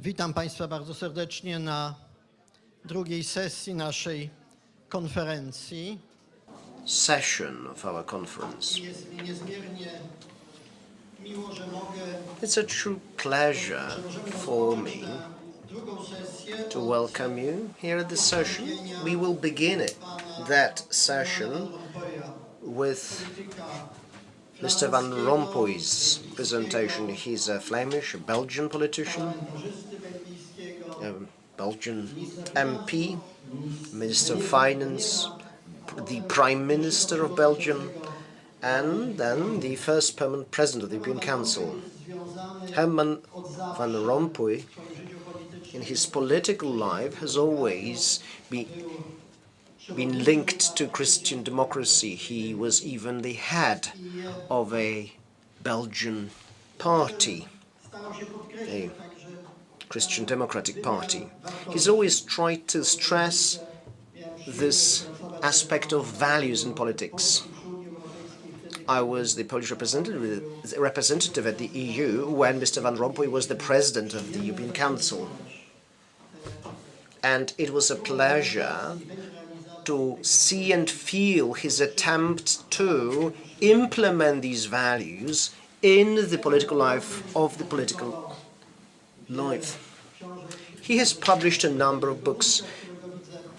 Witam Państwa bardzo serdecznie na drugiej sesji naszej konferencji. Session of our conference. Jest mi niezmiernie miło, że mogę It's a true pleasure for me drugą sesję to welcome you here at this session. We will begin that session with Mr. Van Rompuy's presentation. He's a Flemish, a Belgian politician, a Belgian MP, Minister of Finance, the Prime Minister of Belgium, and then the first permanent President of the European Council. Herman Van Rompuy, in his political life, has always been linked to Christian democracy. He was even the head of a Belgian party, a Christian Democratic Party. He's always tried to stress this aspect of values in politics. I was the Polish representative at the EU when Mr. Van Rompuy was the president of the European Council. And it was a pleasure to see and feel his attempt to implement these values in the political life of the political life. He has published a number of books.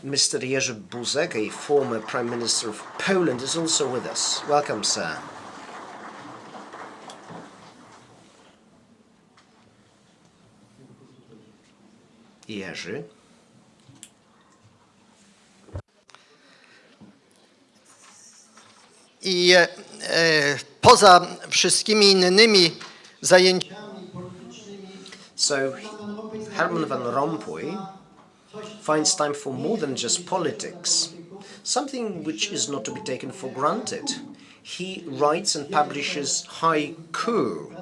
Mr. Jerzy Buzek, a former Prime Minister of Poland, is also with us. Welcome, sir. Jerzy. I poza wszystkimi innymi zajęciami politycznymi. So, Herman Van Rompuy finds time for more than just politics, something which is not to be taken for granted. He writes and publishes haiku,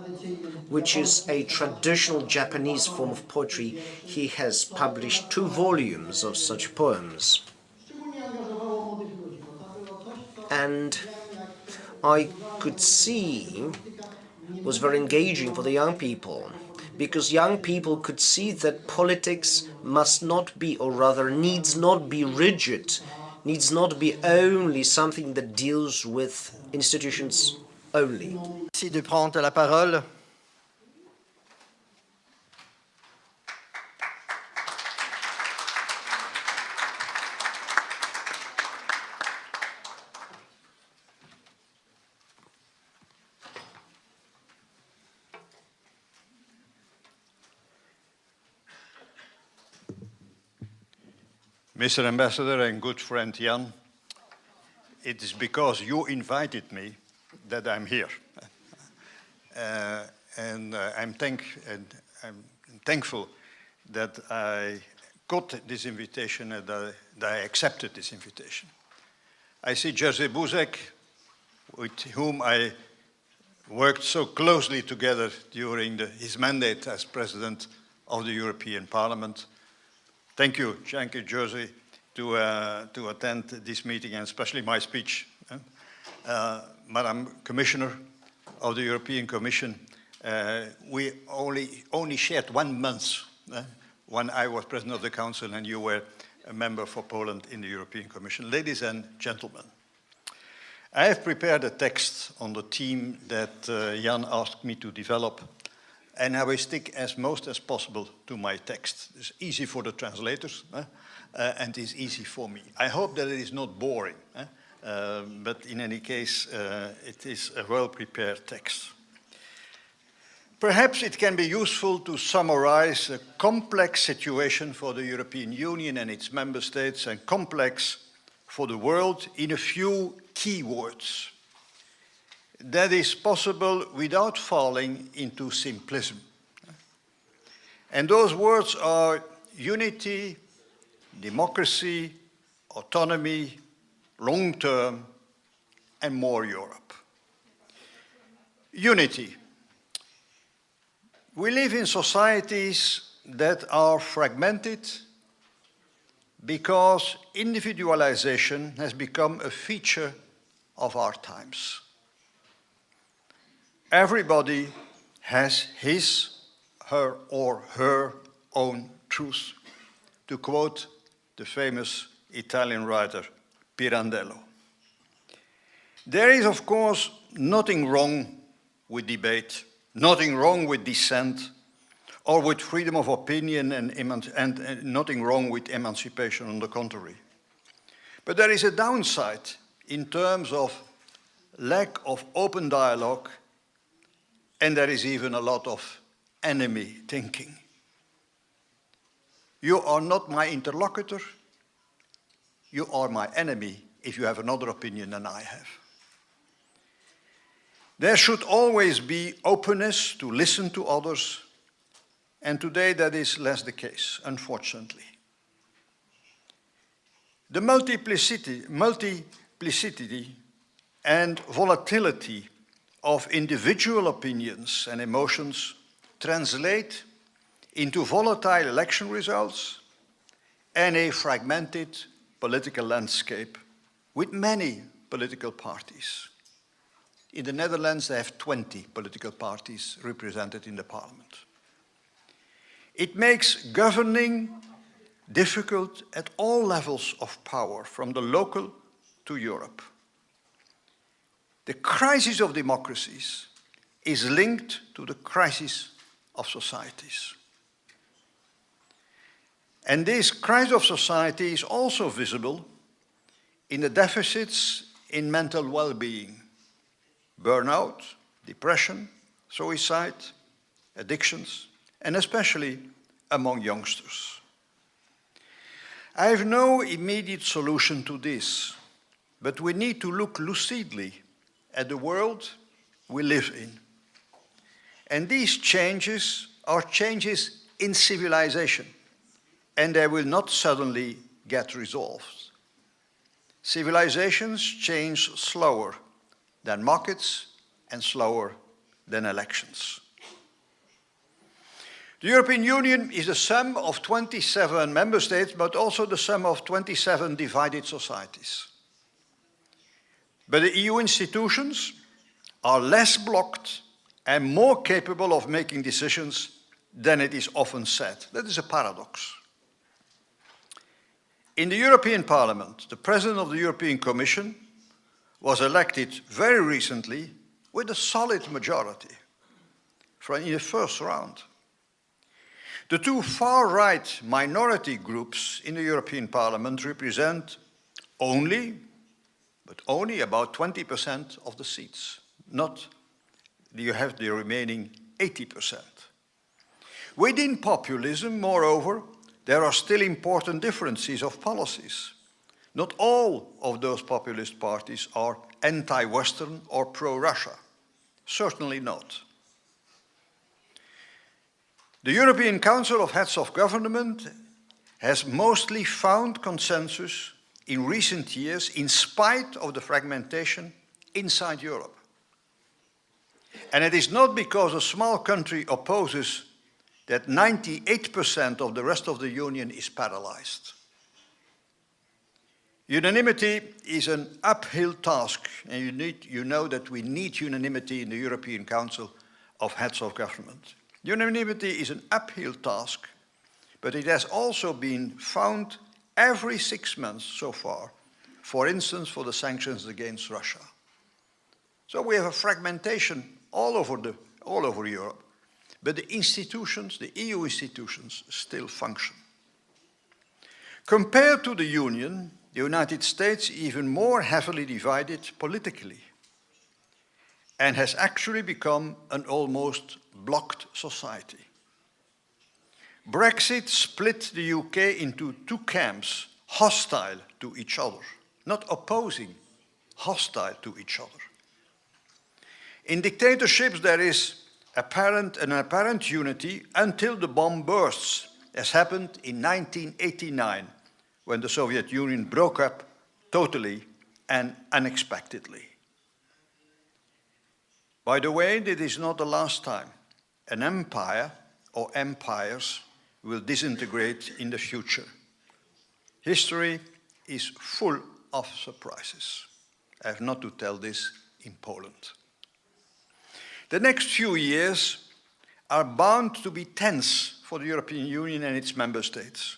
which is a traditional Japanese form of poetry. He has published 2 volumes of such poems. And I could see was very engaging for the young people, because young people could see that politics must not be, or rather needs not be rigid, needs not be only something that deals with institutions only. Merci de prendre la parole. Mr. Ambassador and good friend Ján, it is because you invited me that I'm here. I'm thankful that I got this invitation and that I accepted this invitation. I see Jerzy Buzek, with whom I worked so closely together during his mandate as President of the European Parliament. Thank you, Jerzy, to attend this meeting, and especially my speech. Madam Commissioner of the European Commission, we only shared 1 month when I was President of the Council and you were a member for Poland in the European Commission. Ladies and gentlemen, I have prepared a text on the theme that Ján asked me to develop, and I will stick as most as possible to my text. It's easy for the translators, and it's easy for me. I hope that it is not boring, but in any case, it is a well-prepared text. Perhaps it can be useful to summarize a complex situation for the European Union and its member states, and complex for the world, in a few key words. That is possible without falling into simplism. And those words are unity, democracy, autonomy, long-term, and more Europe. Unity. We live in societies that are fragmented because individualization has become a feature of our times. Everybody has his, her, or her own truth, to quote the famous Italian writer Pirandello. There is, of course, nothing wrong with debate, nothing wrong with dissent, or with freedom of opinion and nothing wrong with emancipation, on the contrary. But there is a downside in terms of lack of open dialogue, and there is even a lot of enemy thinking. You are not my interlocutor, you are my enemy if you have another opinion than I have. There should always be openness to listen to others, and today that is less the case, unfortunately. The multiplicity and volatility of individual opinions and emotions translate into volatile election results and a fragmented political landscape with many political parties. In the Netherlands, they have 20 political parties represented in the parliament. It makes governing difficult at all levels of power, from the local to Europe. The crisis of democracies is linked to the crisis of societies. And this crisis of society is also visible in the deficits in mental well-being: burnout, depression, suicide, addictions, and especially among youngsters. I have no immediate solution to this, but we need to look lucidly at the world we live in. And these changes are changes in civilization, and they will not suddenly get resolved. Civilizations change slower than markets and slower than elections. The European Union is the sum of 27 member states, but also the sum of 27 divided societies. But the EU institutions are less blocked and more capable of making decisions than it is often said. That is a paradox. In the European Parliament, the President of the European Commission was elected very recently with a solid majority in the first round. The two far-right minority groups in the European Parliament represent only about 20% of the seats. You have the remaining 80%. Within populism, moreover, there are still important differences of policies. Not all of those populist parties are anti-Western or pro-Russia. Certainly not. The European Council of Heads of Government has mostly found consensus in recent years in spite of the fragmentation inside Europe. And it is not because a small country opposes that 98% of the rest of the Union is paralyzed. Unanimity is an uphill task, and you know that we need unanimity in the European Council of Heads of Government. Unanimity is an uphill task, but it has also been found every 6 months so far, for instance, for the sanctions against Russia. So we have a fragmentation all over Europe, but the institutions, the EU institutions, still function. Compared to the Union, the United States is even more heavily divided politically and has actually become an almost blocked society. Brexit split the UK into two camps, hostile to each other, not opposing, hostile to each other. In dictatorships, there is an apparent unity until the bomb bursts, as happened in 1989, when the Soviet Union broke up totally and unexpectedly. By the way, this is not the last time an empire or empires will disintegrate in the future. History is full of surprises. I have not to tell this in Poland. The next few years are bound to be tense for the European Union and its member states,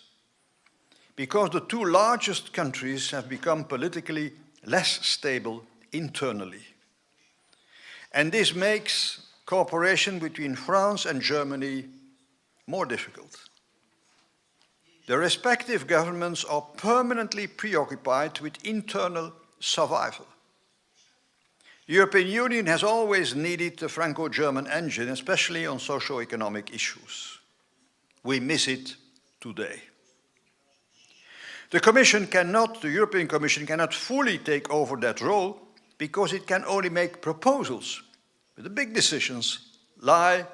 because the two largest countries have become politically less stable internally. And this makes cooperation between France and Germany more difficult. The respective governments are permanently preoccupied with internal survival. The European Union has always needed the Franco-German engine, especially on socio-economic issues. We miss it today. The European Commission cannot fully take over that role because it can only make proposals, but the big decisions lie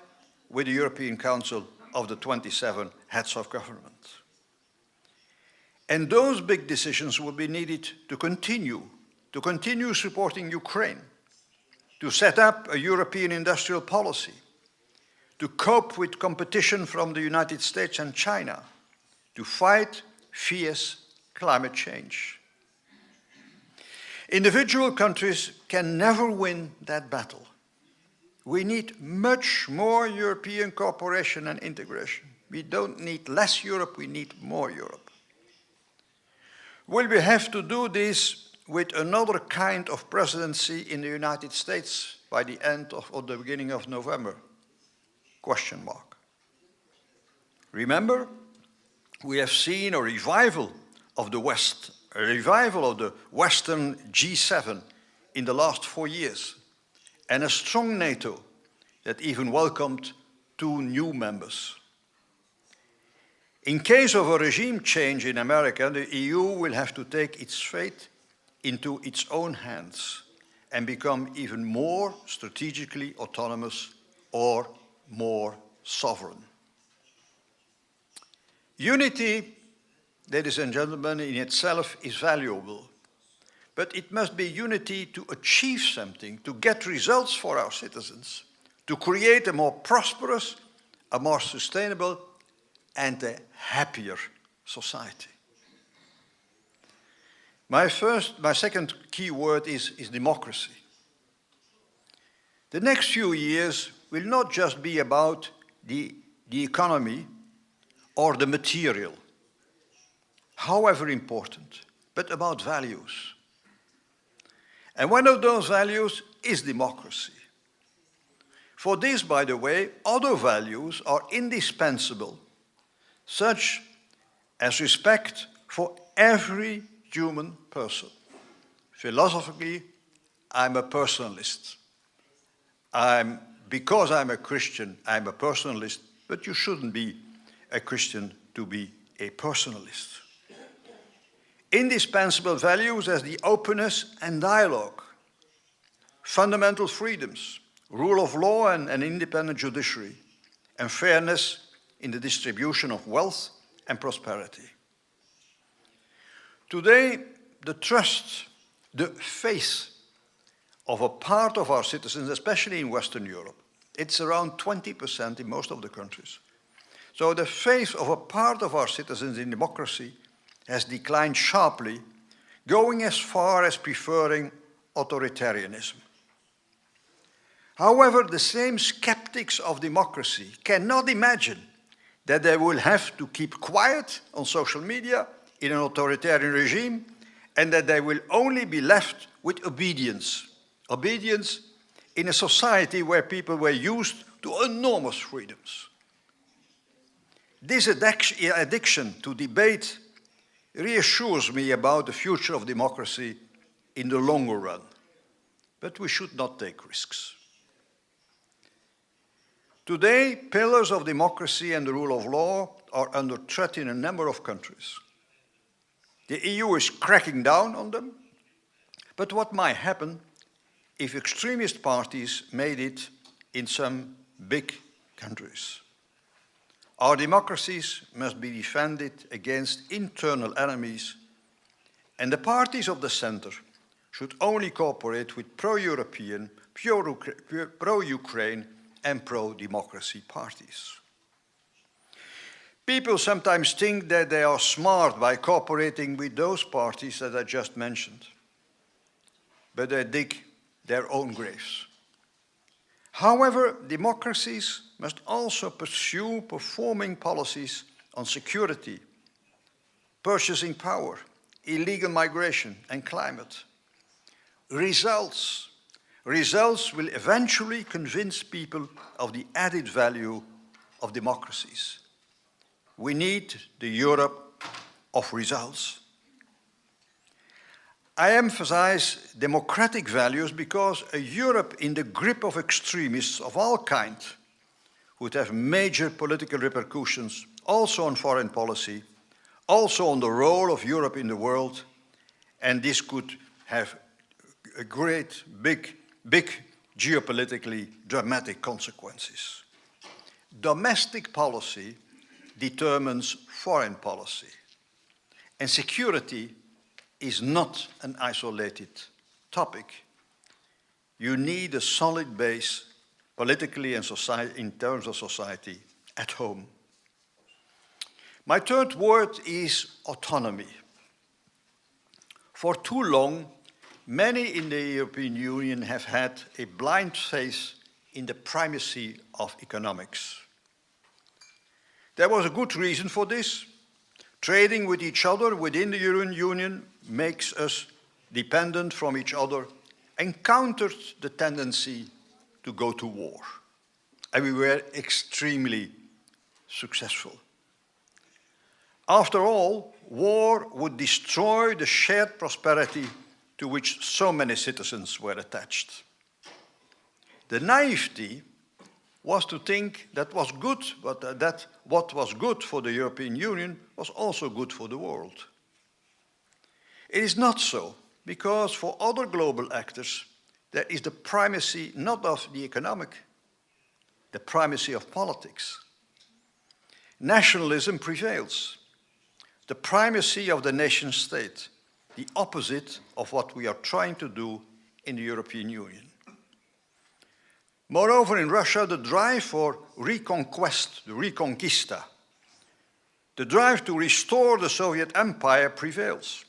with the European Council of the 27 heads of government. And those big decisions will be needed to continue supporting Ukraine, to set up a European industrial policy, to cope with competition from the United States and China, to fight fierce climate change. Individual countries can never win that battle. We need much more European cooperation and integration. We don't need less Europe, we need more Europe. Will we have to do this with another kind of presidency in the United States by the end of or the beginning of November? Question mark. Remember, we have seen a revival of the West, a revival of the Western G7 in the last 4 years, and a strong NATO that even welcomed 2 new members. In case of a regime change in America, the EU will have to take its fate into its own hands and become even more strategically autonomous or more sovereign. Unity, ladies and gentlemen, in itself is valuable, but it must be unity to achieve something, to get results for our citizens, to create a more prosperous, a more sustainable, and a happier society. My second key word is democracy. The next few years will not just be about the economy or the material, however important, but about values. And one of those values is democracy. For this, by the way, other values are indispensable, such as respect for every human person. Philosophically, I'm a personalist. Because I'm a Christian, I'm a personalist, but you shouldn't be a Christian to be a personalist. Indispensable values as the openness and dialogue, fundamental freedoms, rule of law and an independent judiciary, and fairness in the distribution of wealth and prosperity. Today, the trust, the faith of a part of our citizens, especially in Western Europe, it's around 20% in most of the countries. So the faith of a part of our citizens in democracy has declined sharply, going as far as preferring authoritarianism. However, the same skeptics of democracy cannot imagine that they will have to keep quiet on social media in an authoritarian regime and that they will only be left with obedience. Obedience in a society where people were used to enormous freedoms. This addiction to debate reassures me about the future of democracy in the longer run, but we should not take risks. Today, pillars of democracy and the rule of law are under threat in a number of countries. The EU is cracking down on them, but what might happen if extremist parties made it in some big countries? Our democracies must be defended against internal enemies, and the parties of the center should only cooperate with pro-European, pro-Ukraine, and pro-democracy parties. People sometimes think that they are smart by cooperating with those parties that I just mentioned, but they dig their own graves. However, democracies must also pursue performing policies on security, purchasing power, illegal migration, and climate. Results will eventually convince people of the added value of democracies. We need the Europe of results. I emphasize democratic values because a Europe in the grip of extremists of all kinds would have major political repercussions also on foreign policy, also on the role of Europe in the world, and this could have a great, big geopolitically dramatic consequences. Domestic policy determines foreign policy, and security is not an isolated topic. You need a solid base politically and in terms of society at home. My third word is autonomy. For too long, many in the European Union have had a blind faith in the primacy of economics. There was a good reason for this. Trading with each other within the European Union makes us dependent from each other and countered the tendency to go to war. And we were extremely successful. After all, war would destroy the shared prosperity to which so many citizens were attached. The naivety was to think that was good, but that what was good for the European Union was also good for the world. It is not so, because for other global actors, there is the primacy not of the economic, the primacy of politics. Nationalism prevails. The primacy of the nation state, the opposite of what we are trying to do in the European Union. Moreover, in Russia, the drive for reconquest, the reconquista, the drive to restore the Soviet Empire prevails,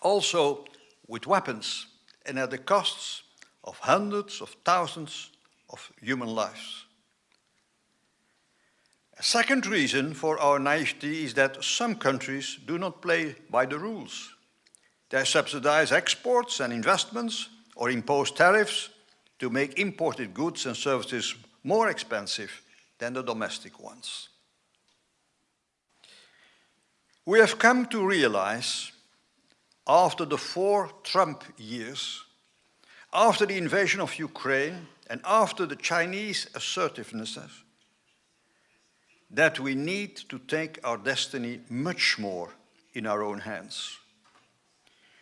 also with weapons and at the costs of hundreds of thousands of human lives. A second reason for our naivety is that some countries do not play by the rules. They subsidize exports and investments or impose tariffs to make imported goods and services more expensive than the domestic ones. We have come to realize, after the 4 Trump years, after the invasion of Ukraine, and after the Chinese assertiveness, that we need to take our destiny much more in our own hands.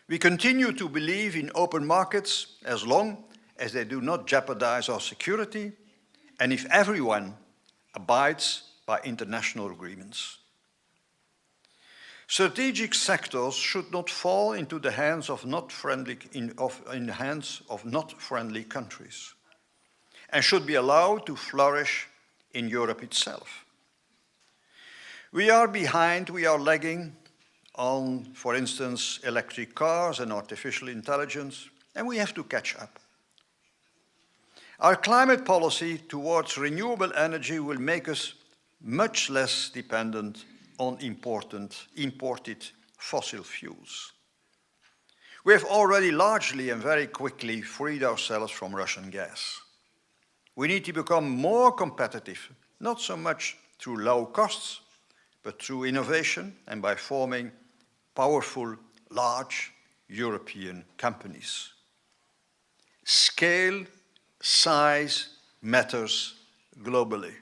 We continue to believe in open markets as long as they do not jeopardize our security and if everyone abides by international agreements. Strategic sectors should not fall into the hands of not friendly countries and should be allowed to flourish in Europe itself. We are behind, we are lagging on, for instance, electric cars and artificial intelligence, and we have to catch up. Our climate policy towards renewable energy will make us much less dependent on imported fossil fuels. We have already largely and very quickly freed ourselves from Russian gas. We need to become more competitive, not so much through low costs, but through innovation and by forming powerful, large European companies. Scale, size matters globally.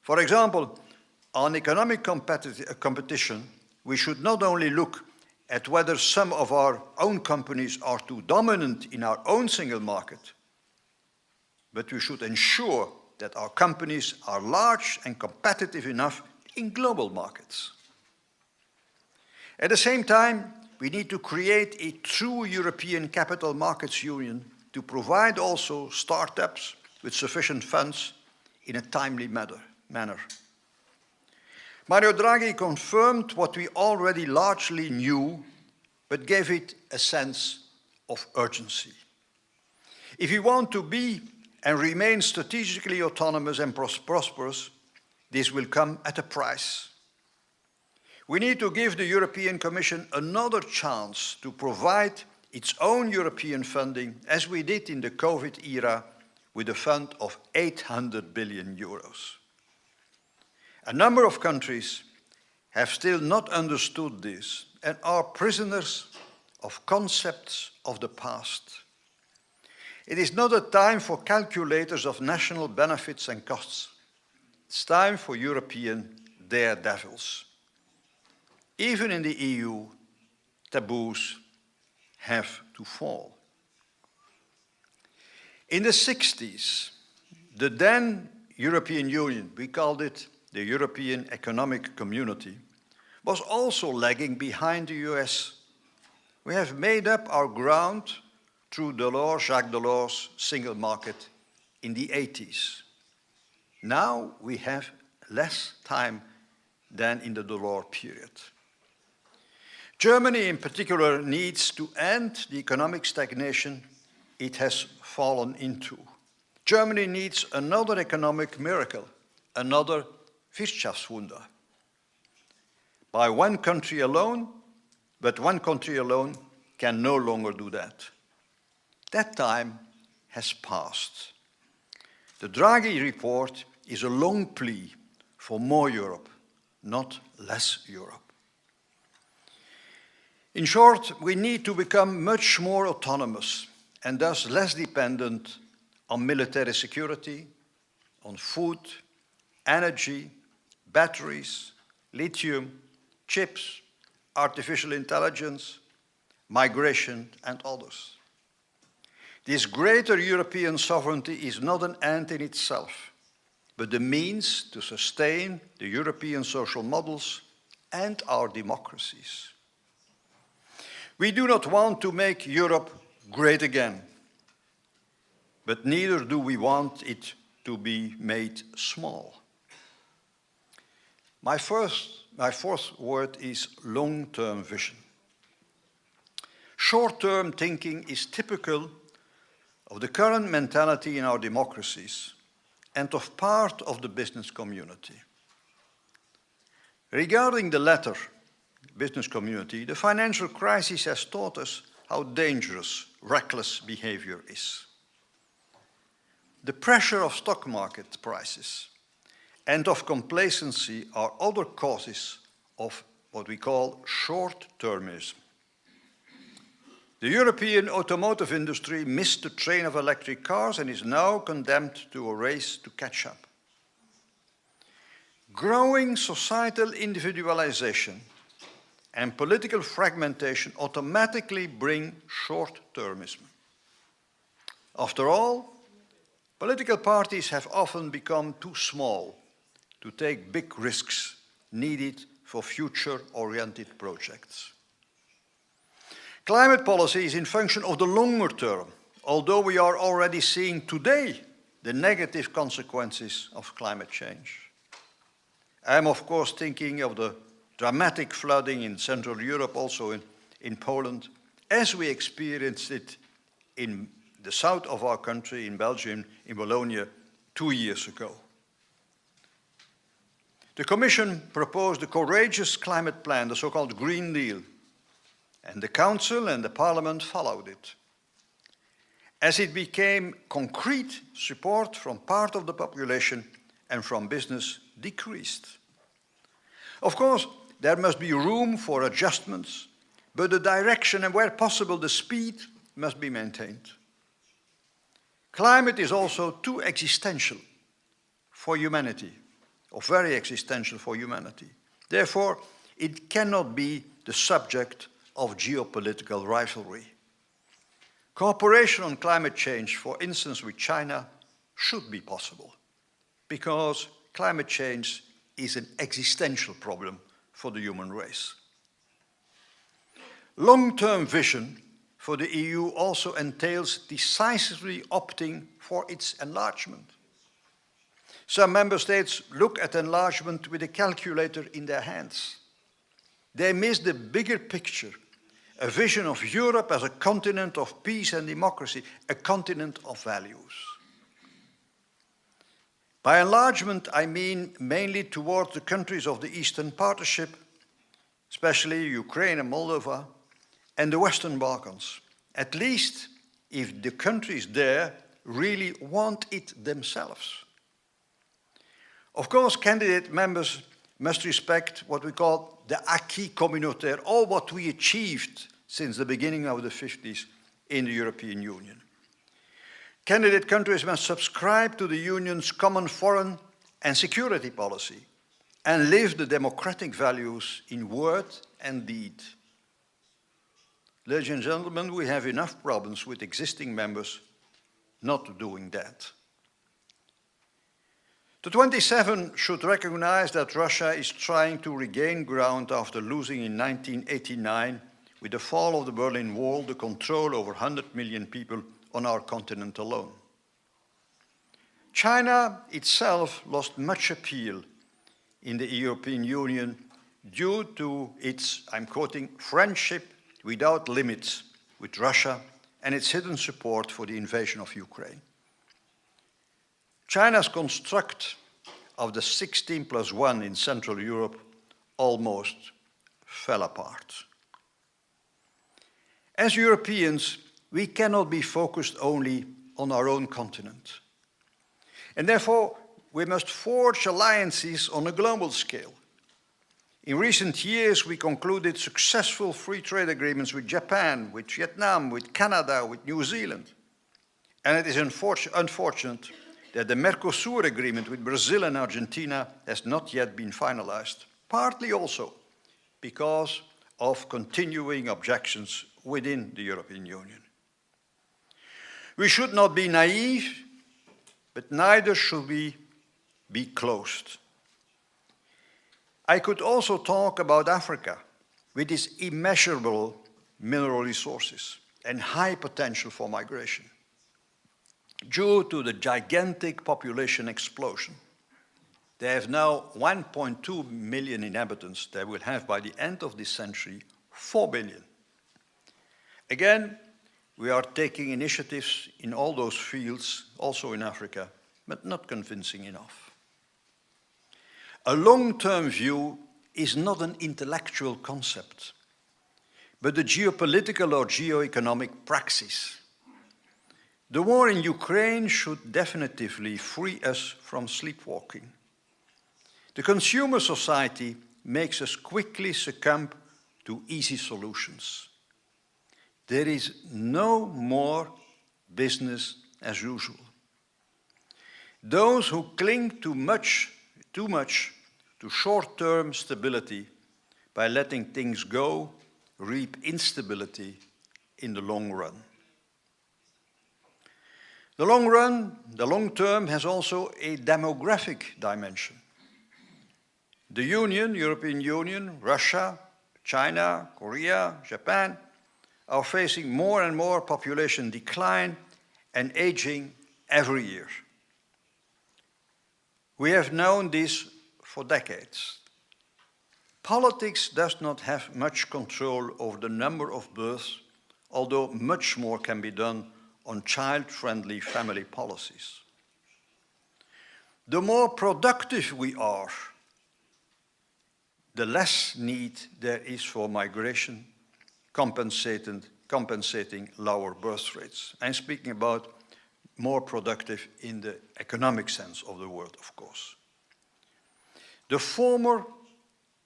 For example, on economic competition, we should not only look at whether some of our own companies are too dominant in our own single market, but we should ensure that our companies are large and competitive enough in global markets. At the same time, we need to create a true European capital markets union to provide also startups with sufficient funds in a timely manner. Mario Draghi confirmed what we already largely knew, but gave it a sense of urgency. If we want to be and remain strategically autonomous and prosperous, this will come at a price. We need to give the European Commission another chance to provide its own European funding, as we did in the COVID era with a fund of 800 billion euros. A number of countries have still not understood this and are prisoners of concepts of the past. It is not a time for calculators of national benefits and costs. It's time for European daredevils. Even in the EU, taboos have to fall. In the 60s, the then European Union, we called it the European Economic Community, was also lagging behind the US. We have made up our ground through Jacques Delors' single market in the 80s. Now we have less time than in the Delors period. Germany in particular needs to end the economic stagnation it has fallen into. Germany needs another economic miracle, another Wirtschaftswunder. By one country alone, but one country alone can no longer do that. That time has passed. The Draghi report is a long plea for more Europe, not less Europe. In short, we need to become much more autonomous and thus less dependent on military security, on food, energy, batteries, lithium, chips, artificial intelligence, migration, and others. This greater European sovereignty is not an end in itself, but the means to sustain the European social models and our democracies. We do not want to make Europe great again, but neither do we want it to be made small. My fourth word is long-term vision. Short-term thinking is typical of the current mentality in our democracies and of part of the business community. Regarding the latter, business community, the financial crisis has taught us how dangerous reckless behavior is. The pressure of stock market prices and of complacency are other causes of what we call short-termism. The European automotive industry missed the train of electric cars and is now condemned to a race to catch up. Growing societal individualization and political fragmentation automatically bring short-termism. After all, political parties have often become too small to take big risks needed for future-oriented projects. Climate policy is in function of the longer term, although we are already seeing today the negative consequences of climate change. I am, of course, thinking of the dramatic flooding in Central Europe, also in Poland, as we experienced it in the south of our country, in Belgium, in Wallonia, 2 years ago. The Commission proposed a courageous climate plan, the so-called Green Deal, and the Council and the Parliament followed it. As it became concrete, support from part of the population and from business decreased. Of course, there must be room for adjustments, but the direction and where possible the speed must be maintained. Climate is also too existential for humanity, or very existential for humanity. Therefore, it cannot be the subject of geopolitical rivalry. Cooperation on climate change, for instance with China, should be possible, because climate change is an existential problem for the human race. Long-term vision for the EU also entails decisively opting for its enlargement. Some member states look at enlargement with a calculator in their hands. They miss the bigger picture, a vision of Europe as a continent of peace and democracy, a continent of values. By enlargement, I mean mainly towards the countries of the Eastern Partnership, especially Ukraine and Moldova, and the Western Balkans, at least if the countries there really want it themselves. Of course, candidate members must respect what we call the acquis communautaire, all what we achieved since the beginning of the 50s in the European Union. Candidate countries must subscribe to the Union's common foreign and security policy and live the democratic values in word and deed. Ladies and gentlemen, we have enough problems with existing members not doing that. The 27 should recognize that Russia is trying to regain ground after losing in 1989, with the fall of the Berlin Wall, the control over 100 million people on our continent alone. China itself lost much appeal in the European Union due to its, I'm quoting, friendship without limits with Russia and its hidden support for the invasion of Ukraine. China's construct of the 16+1 in Central Europe almost fell apart. As Europeans, we cannot be focused only on our own continent. And therefore, we must forge alliances on a global scale. In recent years, we concluded successful free trade agreements with Japan, with Vietnam, with Canada, with New Zealand. And it is unfortunate that the Mercosur agreement with Brazil and Argentina has not yet been finalized, partly also because of continuing objections within the European Union. We should not be naive, but neither should we be closed. I could also talk about Africa, with its immeasurable mineral resources and high potential for migration. Due to the gigantic population explosion, they have now 1.2 million inhabitants. They will have, by the end of this century, 4 billion. Again, we are taking initiatives in all those fields, also in Africa, but not convincing enough. A long-term view is not an intellectual concept, but a geopolitical or geoeconomic praxis. The war in Ukraine should definitively free us from sleepwalking. The consumer society makes us quickly succumb to easy solutions. There is no more business as usual. Those who cling too much to short-term stability by letting things go reap instability in the long run. The long term has also a demographic dimension. The Union, European Union, Russia, China, Korea, Japan are facing more and more population decline and aging every year. We have known this for decades. Politics does not have much control over the number of births, although much more can be done on child-friendly family policies. The more productive we are, the less need there is for migration compensating lower birth rates. I'm speaking about more productive in the economic sense of the word, of course. The former,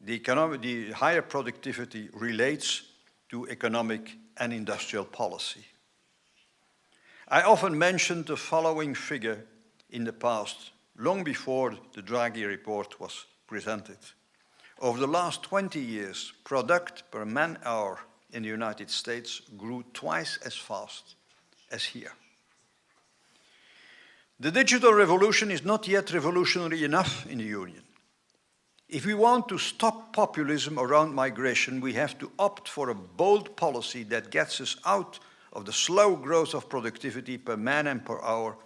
the higher productivity relates to economic and industrial policy. I often mentioned the following figure in the past, long before the Draghi report was presented. Over the last 20 years, product per man-hour in the United States grew twice as fast as here. The digital revolution is not yet revolutionary enough in the Union. If we want to stop populism around migration, we have to opt for a bold policy that gets us out of the slow growth of productivity per man and per hour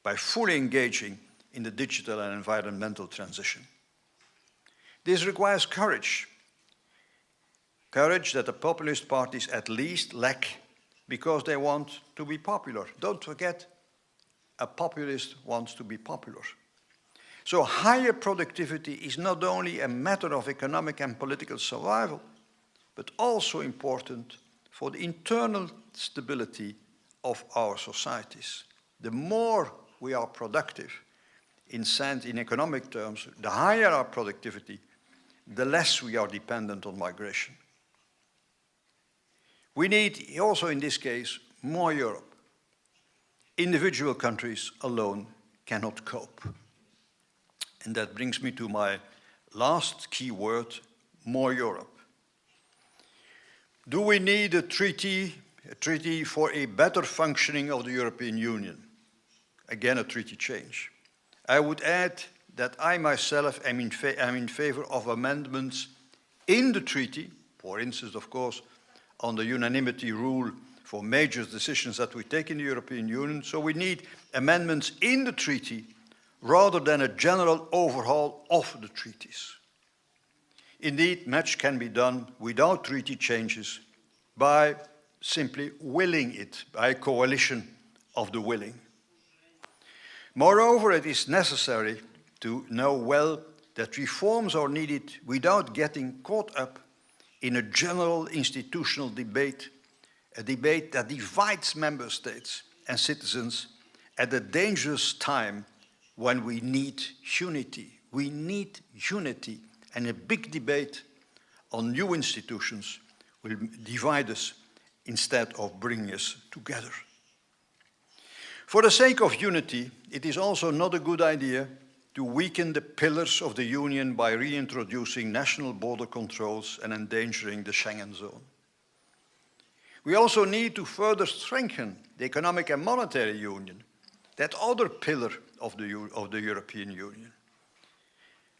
by fully engaging in the digital and environmental transition. This requires courage. Courage that the populist parties at least lack because they want to be popular. Don't forget, a populist wants to be popular. So higher productivity is not only a matter of economic and political survival, but also important for the internal stability of our societies. The more we are productive in economic terms, the higher our productivity, the less we are dependent on migration. We need also in this case more Europe. Individual countries alone cannot cope. And that brings me to my last key word, more Europe. Do we need a treaty for a better functioning of the European Union? Again, a treaty change. I would add that I myself am in favor of amendments in the treaty, for instance, of course, on the unanimity rule for major decisions that we take in the European Union. So we need amendments in the treaty rather than a general overhaul of the treaties. Indeed, much can be done without treaty changes by simply willing it, by a coalition of the willing. Moreover, it is necessary to know well that reforms are needed without getting caught up in a general institutional debate, a debate that divides member states and citizens at a dangerous time when we need unity. We need unity, and a big debate on new institutions will divide us instead of bringing us together. For the sake of unity, it is also not a good idea to weaken the pillars of the Union by reintroducing national border controls and endangering the Schengen zone. We also need to further strengthen the economic and monetary union, that other pillar of the European Union.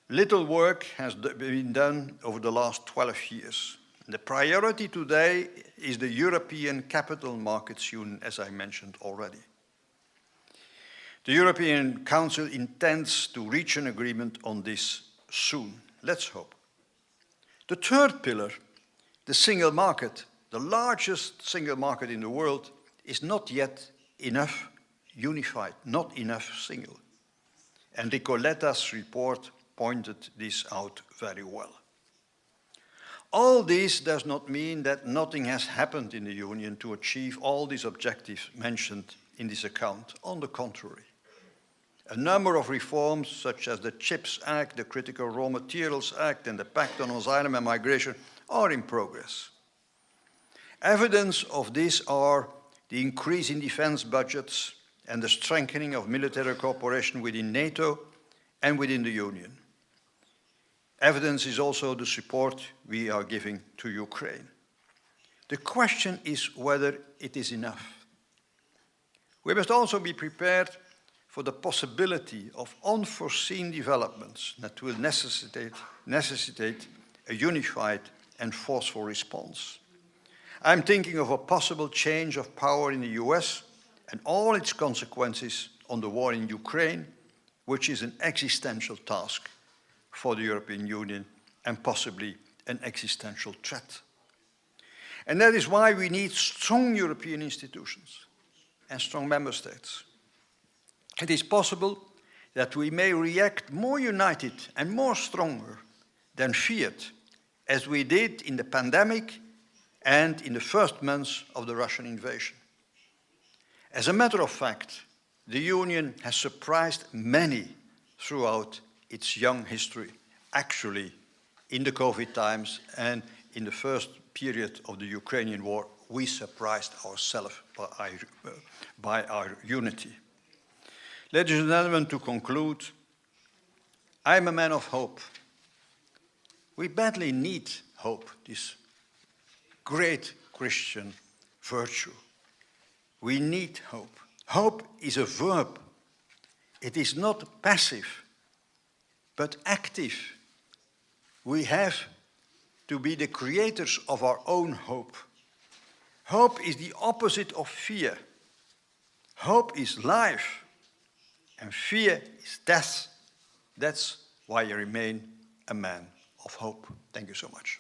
Little work has been done over the last 12 years. The priority today is the European Capital Markets Union, as I mentioned already. The European Council intends to reach an agreement on this soon. Let's hope. The third pillar, the single market, the largest single market in the world, is not yet enough unified, not enough single. And Ricoletta's report pointed this out very well. All this does not mean that nothing has happened in the Union to achieve all these objectives mentioned in this account. On the contrary, a number of reforms, such as the CHIPS Act, the Critical Raw Materials Act, and the Pact on Asylum and Migration, are in progress. Evidence of this are the increase in defense budgets and the strengthening of military cooperation within NATO and within the Union. Evidence is also the support we are giving to Ukraine. The question is whether it is enough. We must also be prepared for the possibility of unforeseen developments that will necessitate a unified and forceful response. I'm thinking of a possible change of power in the US and all its consequences on the war in Ukraine, which is an existential task for the European Union and possibly an existential threat. And that is why we need strong European institutions and strong member states. It is possible that we may react more united and more stronger than feared, as we did in the pandemic and in the first months of the Russian invasion. As a matter of fact, the Union has surprised many throughout its young history. Actually, in the COVID times and in the first period of the Ukrainian war, we surprised ourselves by our unity. Ladies and gentlemen, to conclude, I'm a man of hope. We badly need hope, this great Christian virtue. We need hope. Hope is a verb. It is not passive, but active. We have to be the creators of our own hope. Hope is the opposite of fear. Hope is life, and fear is death. That's why I remain a man of hope. Thank you so much.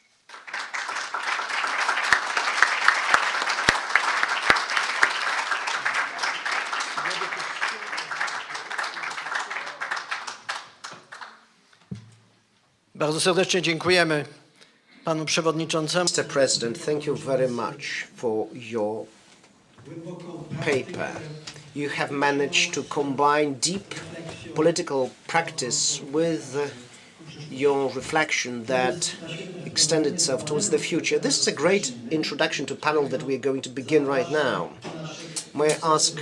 Bardzo serdecznie dziękujemy panu przewodniczącemu. Mr. President, thank you very much for your paper. You have managed to combine deep political practice with your reflection that extended itself towards the future. This is a great introduction to panel that we are going to begin right now. May I ask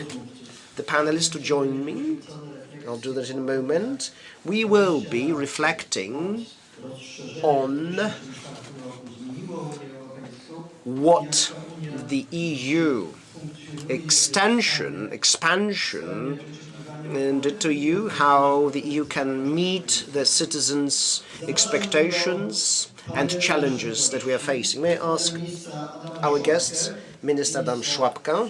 the panelists to join me? I'll do that in a moment. We will be reflecting on what the EU expansion did to you, how the EU can meet the citizens' expectations and challenges that we are facing. May I ask our guests, Minister Szłapka.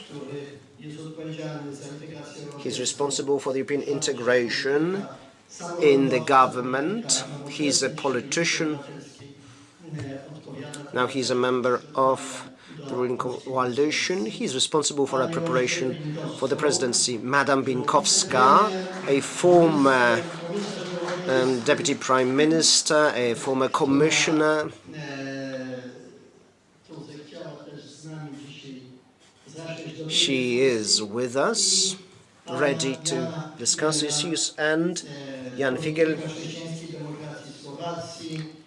He's responsible for the European integration in the government. He's a politician. Now he's a member of the ruling coalition. He's responsible for our preparation for the presidency. Madam Bieńkowska, a former Deputy Prime Minister, a former Commissioner. She is with us, ready to discuss issues, and Ján Figel,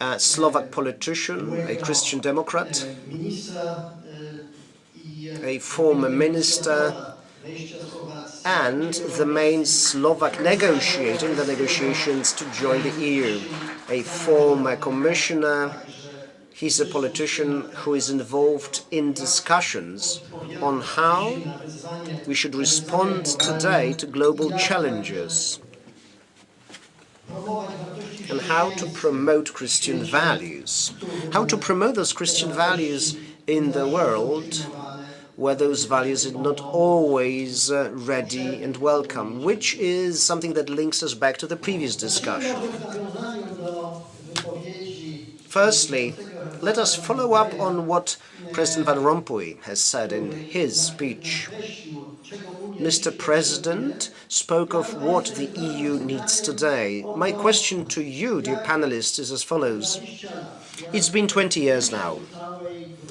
a Slovak politician, a Christian Democrat, a former minister, and the main Slovak negotiator in the negotiations to join the EU, a former commissioner. He's a politician who is involved in discussions on how we should respond today to global challenges and how to promote Christian values. How to promote those Christian values in the world where those values are not always ready and welcome, which is something that links us back to the previous discussion. Firstly, let us follow up on what President Van Rompuy has said in his speech. Mr. President spoke of what the EU needs today. My question to you, dear panelists, is as follows. It's been 20 years now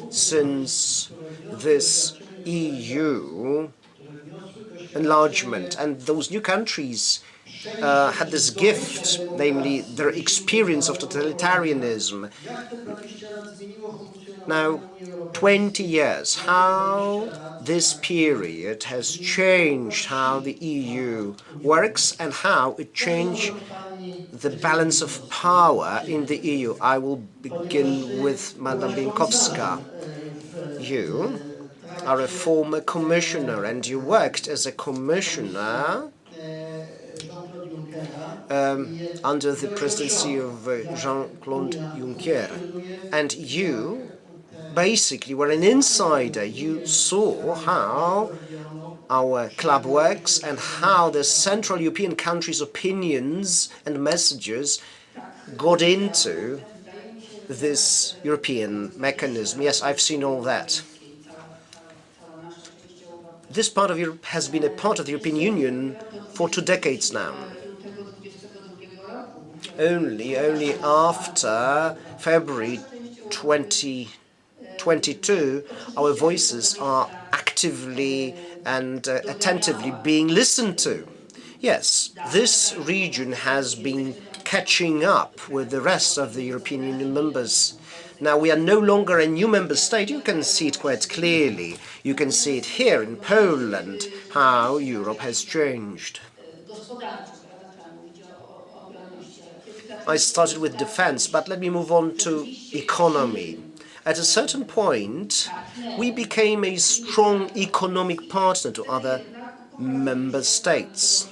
since this EU enlargement, and those new countries had this gift, namely their experience of totalitarianism. Now, 20 years, how this period has changed how the EU works and how it changed the balance of power in the EU. I will begin with Madam Bieńkowska. You are a former commissioner and you worked as a commissioner under the presidency of Jean-Claude Juncker. And you basically were an insider. You saw how our club works and how the Central European countries' opinions and messages got into this European mechanism. Yes, I've seen all that. This part of Europe has been a part of the European Union for 2 decades now. Only after February 2022, our voices are actively and attentively being listened to. Yes, this region has been catching up with the rest of the European Union members. Now, we are no longer a new member state. You can see it quite clearly. You can see it here in Poland, how Europe has changed. I started with defense, but let me move on to economy. At a certain point, we became a strong economic partner to other member states.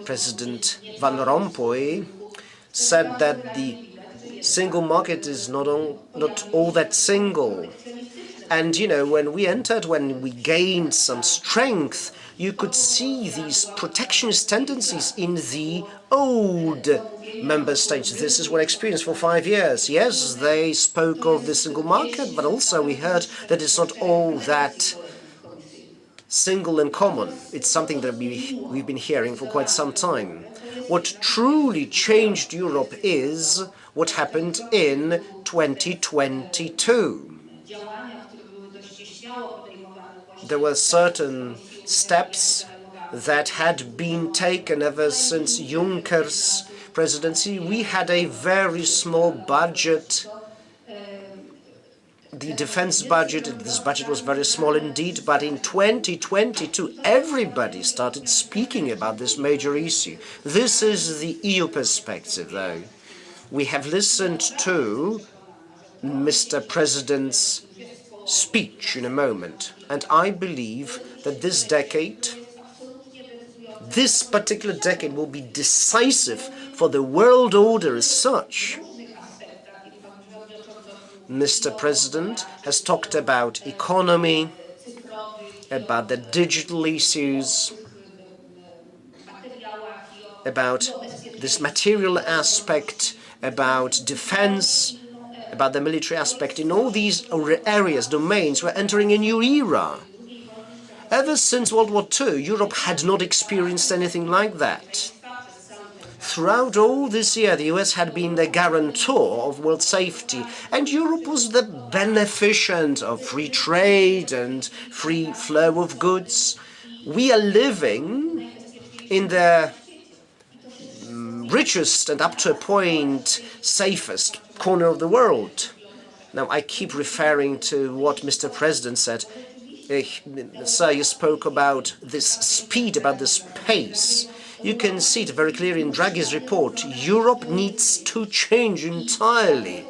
President Van Rompuy said that the single market is not all that single. And, you know, when we gained some strength, you could see these protectionist tendencies in the old member states. This is what I experienced for 5 years. Yes, they spoke of the single market, but also we heard that it's not all that single and common. It's something that we've been hearing for quite some time. What truly changed Europe is what happened in 2022. There were certain steps that had been taken ever since Juncker's presidency. We had a very small budget. The defense budget, this budget was very small indeed, but in 2022 everybody started speaking about this major issue. This is the EU perspective, though. We have listened to Mr. President's speech in a moment, and I believe that this particular decade will be decisive for the world order as such. Mr. President has talked about economy, about the digital issues, about this material aspect, about defense, about the military aspect. In all these areas, domains, we're entering a new era. Ever since World War II, Europe had not experienced anything like that. Throughout all this year, the US had been the guarantor of world safety, and Europe was the beneficent of free trade and free flow of goods. We are living in the richest and, up to a point, safest corner of the world. Now, I keep referring to what Mr. President said. Sir, you spoke about this speed, about this pace. You can see it very clearly in Draghi's report. Europe needs to change entirely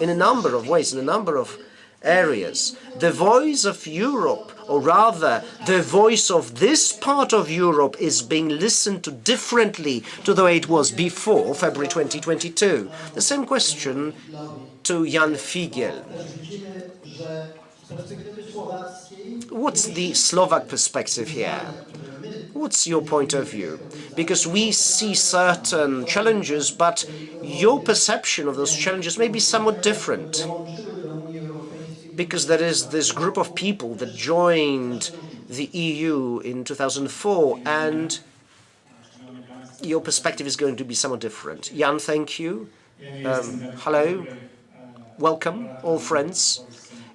in a number of ways, in a number of areas. The voice of Europe, or rather, the voice of this part of Europe, is being listened to differently to the way it was before February 2022. The same question to Ján Figel. What's the Slovak perspective here? What's your point of view? Because we see certain challenges, but your perception of those challenges may be somewhat different. Because there is this group of people that joined the EU in 2004, and your perspective is going to be somewhat different. Jan, thank you. Hello. Welcome, all friends.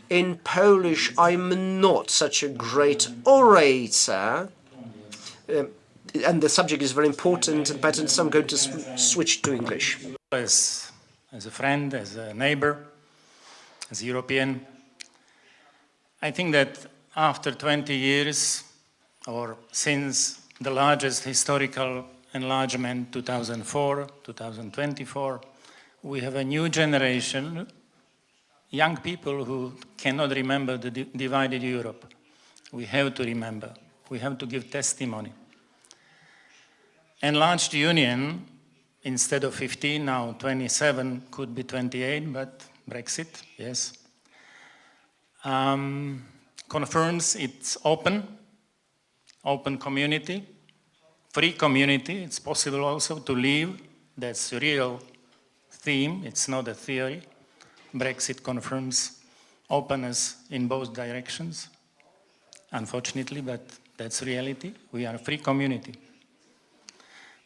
In Polish, I'm not such a great orator. And the subject is very important and patent, so I'm going to switch to English. As a friend, as a neighbor, as a European, I think that after 20 years, or since the largest historical enlargement, 2004, 2024, we have a new generation, young people who cannot remember the divided Europe. We have to remember. We have to give testimony. Enlarged union, instead of 15, now 27, could be 28, but Brexit, yes, confirms it's open community, free community. It's possible also to live. That's a real theme. It's not a theory. Brexit confirms openness in both directions, unfortunately, but that's reality. We are a free community.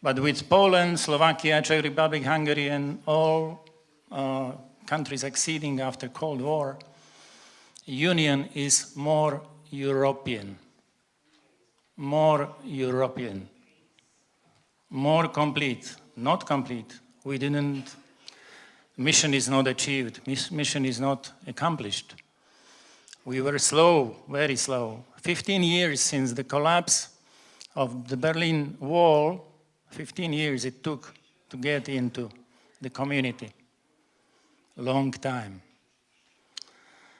But with Poland, Slovakia, Czech Republic, Hungary, and all countries acceding after Cold War, union is more European, more complete, not complete. We didn't, mission is not achieved, mission is not accomplished. We were slow, very slow. 15 years since the collapse of the Berlin Wall, 15 years it took to get into the community. Long time.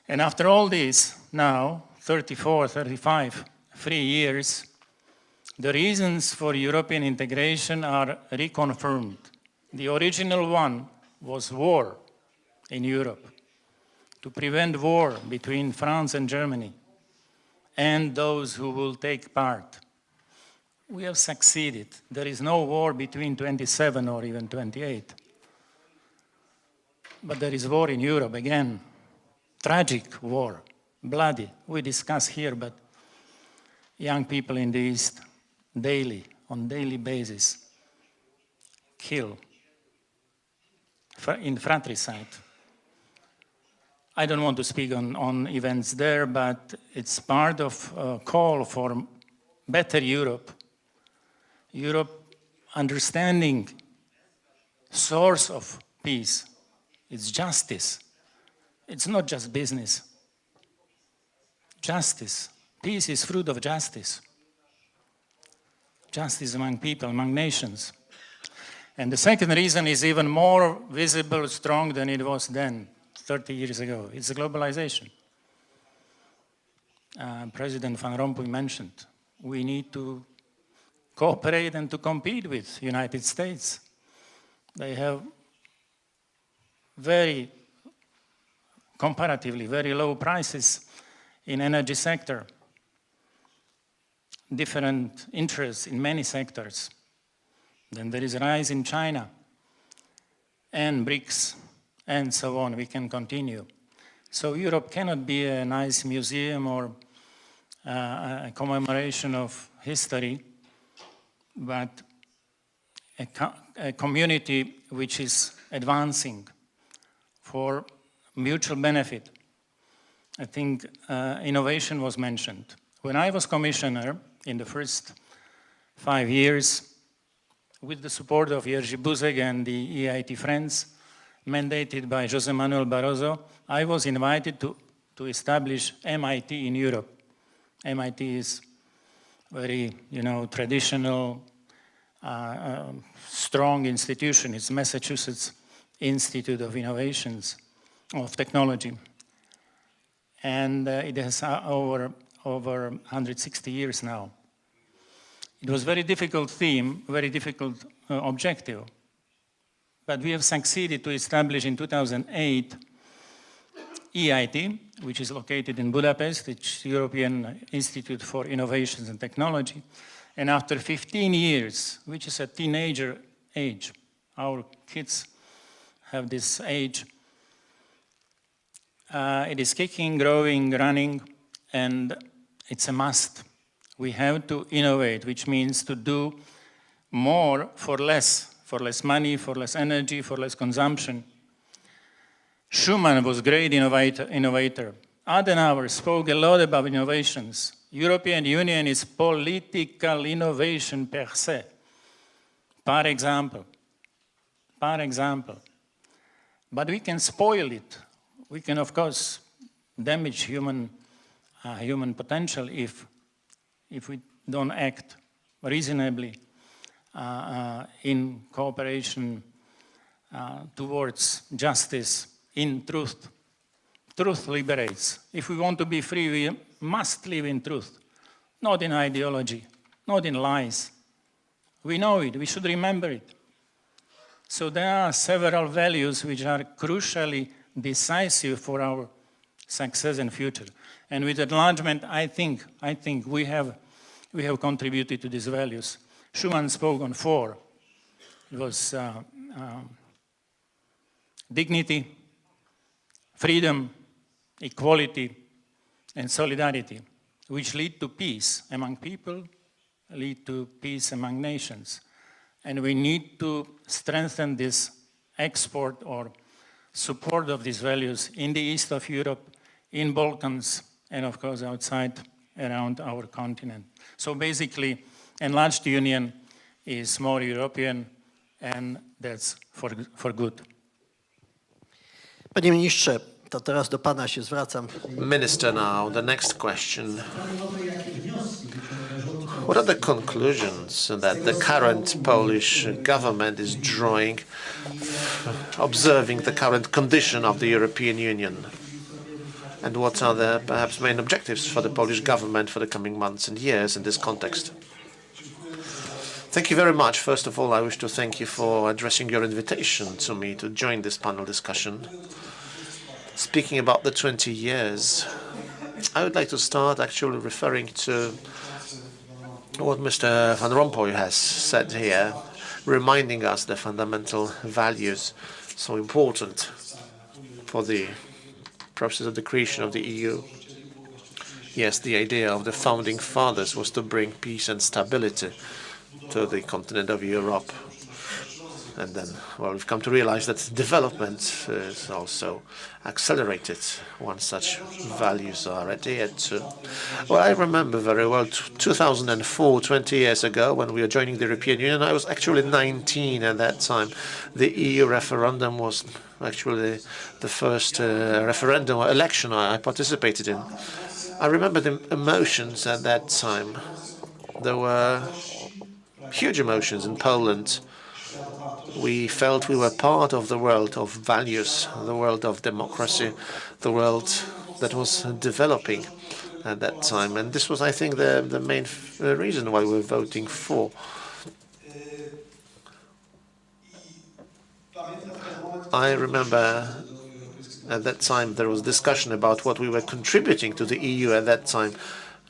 And after all this, now, 34, 35, 3 years, the reasons for European integration are reconfirmed. The original one was war in Europe, to prevent war between France and Germany and those who will take part. We have succeeded. There is no war between 27 or even 28. But there is war in Europe again. Tragic war, bloody. We discuss here, but young people in the East daily, on daily basis, kill in fratricide. I don't want to speak on events there, but it's part of a call for better Europe. Europe understanding source of peace. It's justice. It's not just business. Justice. Peace is fruit of justice. Justice among people, among nations. And the second reason is even more visible, strong than it was then, 30 years ago. It's globalization. President Van Rompuy mentioned we need to cooperate and to compete with United States. They have comparatively very low prices in energy sector, different interests in many sectors. Then there is a rise in China and BRICS and so on. We can continue. So Europe cannot be a nice museum or a commemoration of history, but a community which is advancing for mutual benefit. I think innovation was mentioned. When I was commissioner in the first 5 years, with the support of Jerzy Buzek and the EIT Friends, mandated by José Manuel Barroso, I was invited to establish MIT in Europe. MIT is very, traditional, strong institution. It's Massachusetts Institute of Innovations, of Technology. And it has over 160 years now. It was a very difficult theme, very difficult objective. But we have succeeded to establish in 2008 EIT, which is located in Budapest, it's European Institute for Innovations and Technology. And after 15 years, which is a teenager age, our kids have this age, it is kicking, growing, running, and it's a must. We have to innovate, which means to do more for less money, for less energy, for less consumption. Schuman was a great innovator. Adenauer spoke a lot about innovations. European Union is political innovation per se. Par example. But we can spoil it. We can, of course, damage human potential if we don't act reasonably in cooperation towards justice, in truth. Truth liberates. If we want to be free, we must live in truth, not in ideology, not in lies. We know it, we should remember it. So there are several values which are crucially decisive for our success and future. And with enlargement, I think we have contributed to these values. Schuman spoke on 4. It was dignity, freedom, equality, and solidarity, which lead to peace among people, lead to peace among nations. And we need to strengthen this export or support of these values in the east of Europe, in Balkans, and of course outside around our continent. So basically, enlarged union is more European, and that's for good. Panie ministrze, to teraz do pana się zwracam. Minister, now the next question. What are the conclusions that the current Polish government is drawing, observing the current condition of the European Union? And what are the perhaps main objectives for the Polish government for the coming months and years in this context? Thank you very much. First of all, I wish to thank you for addressing your invitation to me to join this panel discussion. Speaking about the 20 years, I would like to start actually referring to what Mr. Van Rompuy has said here, reminding us the fundamental values so important for the process of the creation of the EU. Yes, the idea of the founding fathers was to bring peace and stability to the continent of Europe. And then, well, we've come to realize that development is also accelerated once such values are adhered to. Well, I remember very well 2004, 20 years ago, when we were joining the European Union. I was actually 19 at that time. The EU referendum was actually the first referendum or election I participated in. I remember the emotions at that time. There were huge emotions in Poland. We felt we were part of the world of values, the world of democracy, the world that was developing at that time. And this was, I think, the main reason why we were voting for. I remember at that time there was discussion about what we were contributing to the EU at that time.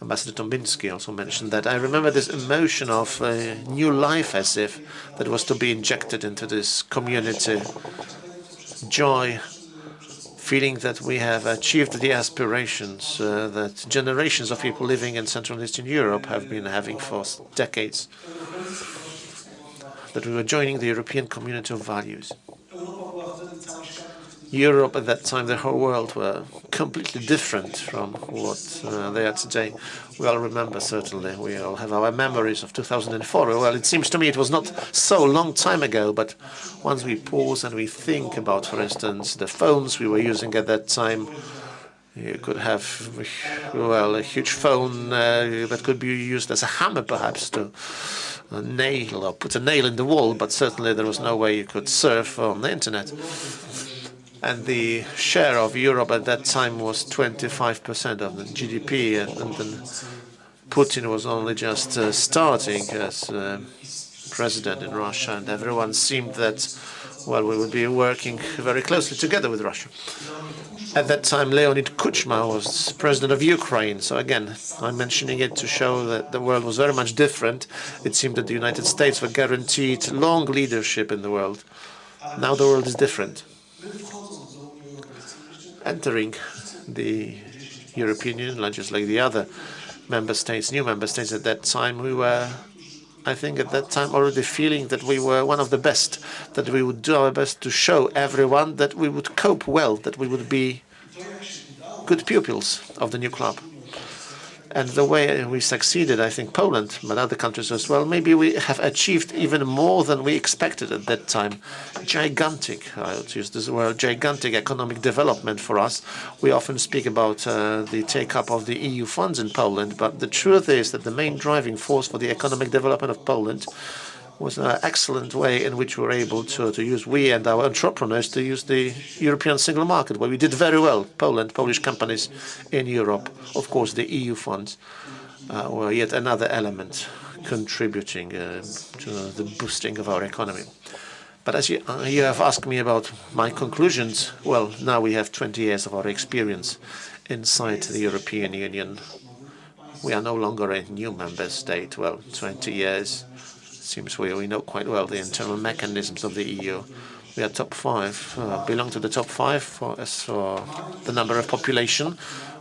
Ambassador Tombiński also mentioned that. I remember this emotion of new life, as if that was to be injected into this community. Joy, feeling that we have achieved the aspirations that generations of people living in Central and Eastern Europe have been having for decades. That we were joining the European community of values. Europe at that time, the whole world, were completely different from what they are today. We all remember, certainly. We all have our memories of 2004. Well, it seems to me it was not so long time ago, but once we pause and we think about, for instance, the phones we were using at that time, you could have, well, a huge phone that could be used as a hammer, perhaps, to nail or put a nail in the wall, but certainly there was no way you could surf on the internet. And the share of Europe at that time was 25% of the GDP, and then Putin was only just starting as president in Russia, and everyone seemed that, well, we would be working very closely together with Russia. At that time, Leonid Kuchma was president of Ukraine. So again, I'm mentioning it to show that the world was very much different. It seemed that the United States were guaranteed long leadership in the world. Now the world is different. Entering the European Union, just like the other member states, new member states at that time, we were, I think at that time, already feeling that we were one of the best, that we would do our best to show everyone that we would cope well, that we would be good pupils of the new club. And the way we succeeded, I think Poland, but other countries as well, maybe we have achieved even more than we expected at that time. Gigantic, I would use this word, gigantic economic development for us. We often speak about the take-up of the EU funds in Poland, but the truth is that the main driving force for the economic development of Poland was an excellent way in which we were able to use, we and our entrepreneurs, to use the European single market, where we did very well. Poland, Polish companies in Europe. Of course, the EU funds were yet another element contributing to the boosting of our economy. But as you have asked me about my conclusions, well, now we have 20 years of our experience inside the European Union. We are no longer a new member state. Well, 20 years. Seems we know quite well the internal mechanisms of the EU. We are top 5, belong to the top 5 as for the number of population.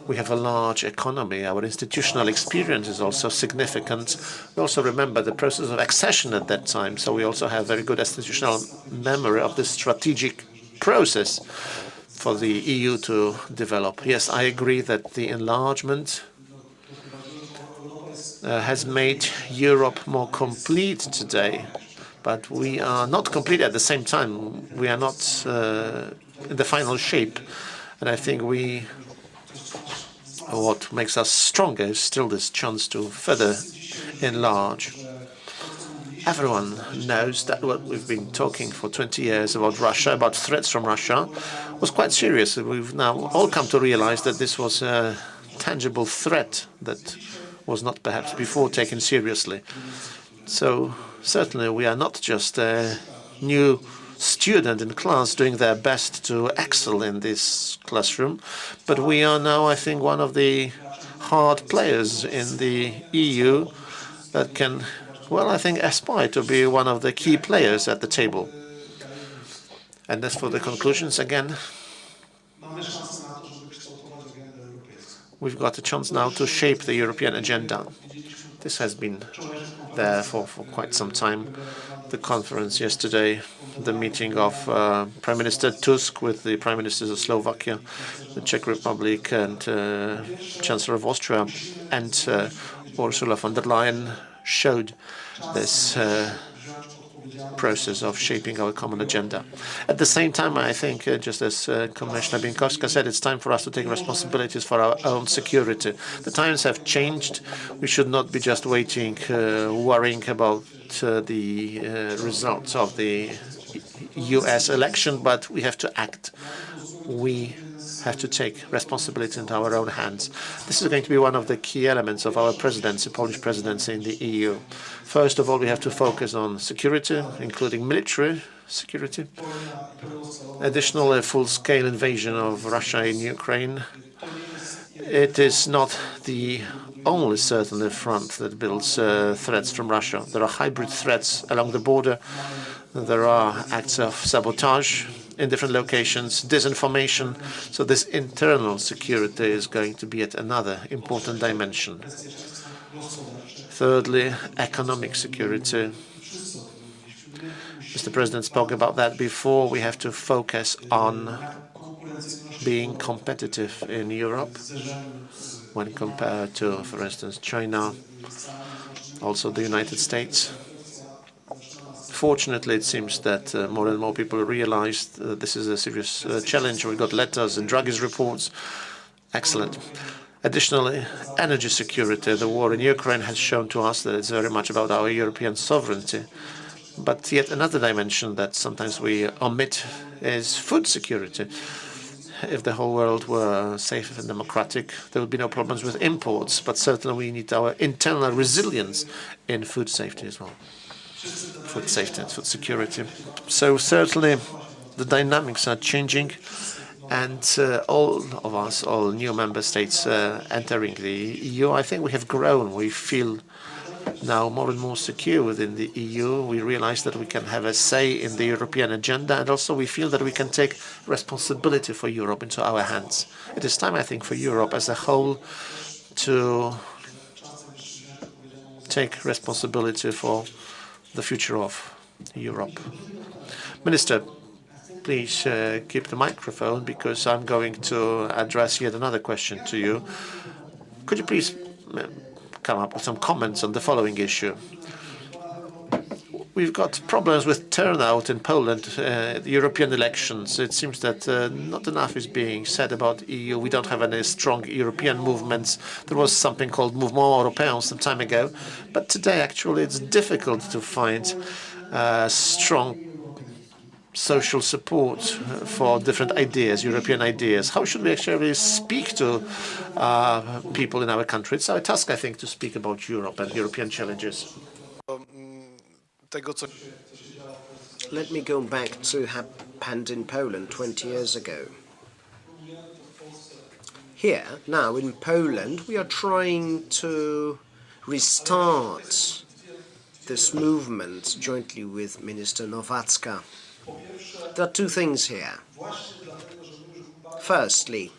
We have a large economy. Our institutional experience is also significant. We also remember the process of accession at that time, so we also have very good institutional memory of the strategic process for the EU to develop. Yes, I agree that the enlargement has made Europe more complete today, but we are not complete at the same time. We are not in the final shape, and I think what makes us stronger is still this chance to further enlarge. Everyone knows that what we've been talking for 20 years about Russia, about threats from Russia, was quite serious. We've now all come to realize that this was a tangible threat that was not perhaps before taken seriously. So certainly we are not just a new student in class doing their best to excel in this classroom, but we are now, I think, one of the hard players in the EU that can, well, I think, aspire to be one of the key players at the table. And as for the conclusions, again, we've got a chance now to shape the European agenda. This has been there for quite some time. The conference yesterday, the meeting of Prime Minister Tusk with the Prime Ministers of Slovakia, the Czech Republic, and Chancellor of Austria, and Ursula von der Leyen showed this process of shaping our common agenda. At the same time, I think, just as Commissioner Bieńkowska said, it's time for us to take responsibilities for our own security. The times have changed. We should not be just waiting, worrying about the results of the US election, but we have to act. We have to take responsibility into our own hands. This is going to be one of the key elements of our presidency, Polish presidency in the EU. First of all, we have to focus on security, including military security. Additional full-scale invasion of Russia in Ukraine. It is not the only certainly front that builds threats from Russia. There are hybrid threats along the border. There are acts of sabotage in different locations, disinformation. So this internal security is going to be yet another important dimension. Thirdly, economic security. Mr. President spoke about that before. We have to focus on being competitive in Europe when compared to, for instance, China, also the United States. Fortunately, it seems that more and more people realize that this is a serious challenge. We got letters and Draghi's reports. Excellent. Additionally, energy security. The war in Ukraine has shown to us that it's very much about our European sovereignty. But yet another dimension that sometimes we omit is food security. If the whole world were safe and democratic, there would be no problems with imports. But certainly we need our internal resilience in food safety as well. Food safety and food security. So certainly the dynamics are changing, and all of us, all new member states entering the EU, I think we have grown. We feel now more and more secure within the EU. We realize that we can have a say in the European agenda, and also we feel that we can take responsibility for Europe into our hands. It is time, I think, for Europe as a whole to take responsibility for the future of Europe. Minister, please keep the microphone, because I'm going to address yet another question to you. Could you please come up with some comments on the following issue? We've got problems with turnout in Poland, the European elections. It seems that not enough is being said about EU. We don't have any strong European movements. There was something called Mouvement Européen some time ago. But today, actually, it's difficult to find strong social support for different ideas, European ideas. How should we actually speak to people in our country? It's our task, I think, to speak about Europe and European challenges. Let me go back to what happened in Poland 20 years ago. Here, now in Poland, we are trying to restart this movement jointly with Minister Nowacka. There are two things here. Firstly,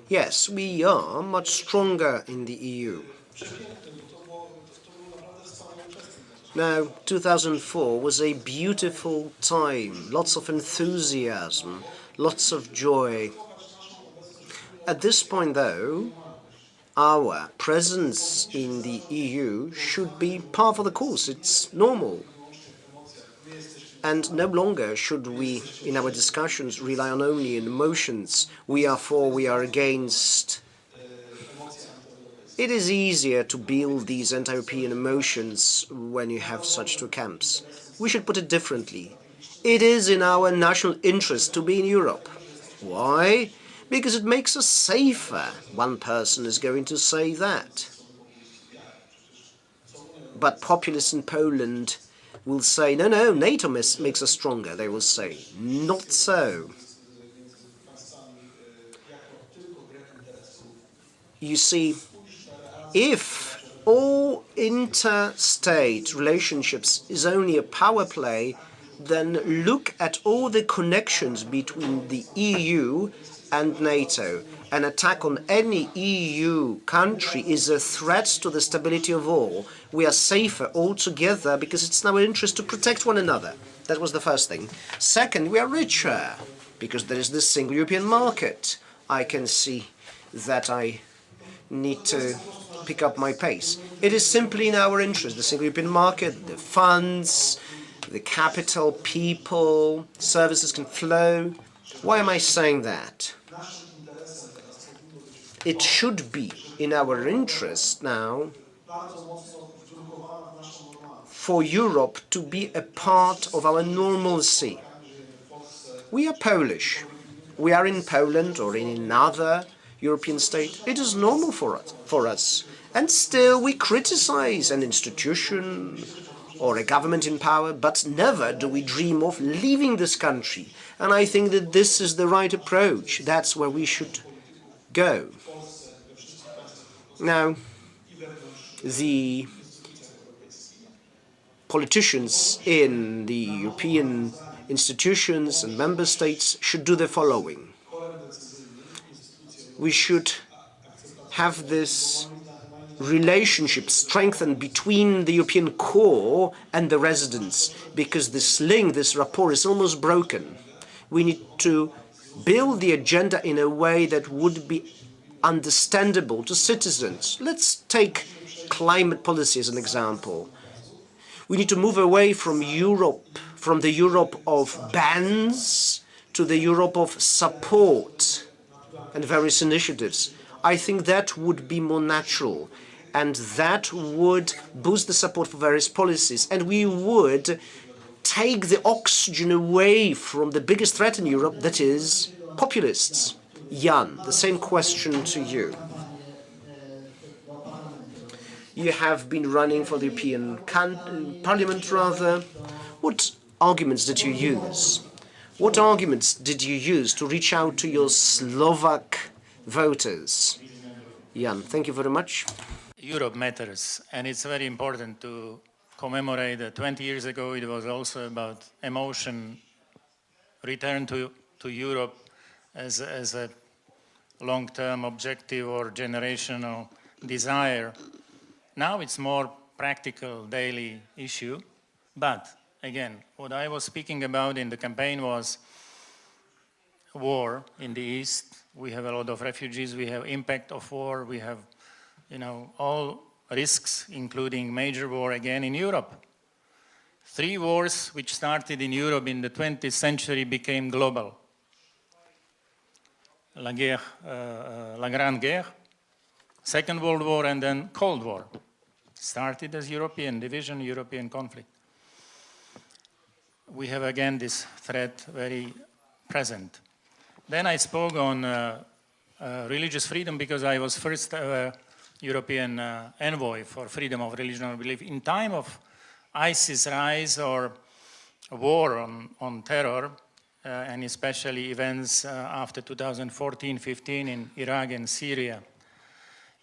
yes, we are much stronger in the EU. Now, 2004 was a beautiful time, lots of enthusiasm, lots of joy. At this point, though, our presence in the EU should be par for the course. It's normal. And no longer should we, in our discussions, rely on only emotions. We are for, we are against. It is easier to build these anti-European emotions when you have such two camps. We should put it differently. It is in our national interest to be in Europe. Why? Because it makes us safer. One person is going to say that. But populists in Poland will say, no, no, NATO makes us stronger. They will say, not so. You see, if all interstate relationships is only a power play, then look at all the connections between the EU and NATO. An attack on any EU country is a threat to the stability of all. We are safer all together because it's in our interest to protect one another. That was the first thing. Second, we are richer because there is this single European market. I can see that I need to pick up my pace. It is simply in our interest, the single European market, the funds, the capital, people, services can flow. Why am I saying that? It should be in our interest now for Europe to be a part of our normalcy. We are Polish. We are in Poland or in another European state. It is normal for us. And still we criticize an institution or a government in power, but never do we dream of leaving this country. And I think that this is the right approach. That's where we should go. Now, the politicians in the European institutions and member states should do the following. We should have this relationship strengthened between the European core and the residents, because this link, this rapport is almost broken. We need to build the agenda in a way that would be understandable to citizens. Let's take climate policy as an example. We need to move away from Europe, from the Europe of bans to the Europe of support and various initiatives. I think that would be more natural, and that would boost the support for various policies, and we would take the oxygen away from the biggest threat in Europe, that is populists. Jan, the same question to you. You have been running for the European Parliament, rather. What arguments did you use? What arguments did you use to reach out to your Slovak voters? Jan, thank you very much. Europe matters, and it's very important to commemorate that 20 years ago it was also about emotion, return to Europe as a long-term objective or generational desire. Now it's more practical daily issue, but again, what I was speaking about in the campaign was war in the East. We have a lot of refugees, we have impact of war, we have, all risks, including major war again in Europe. 3 wars which started in Europe in the 20th century became global. La Grande Guerre, Second World War, and then Cold War. Started as European division, European conflict. We have again this threat very present. Then I spoke on religious freedom because I was first European envoy for freedom of religion or belief. In time of ISIS rise or war on terror, and especially events after 2014-15 in Iraq and Syria,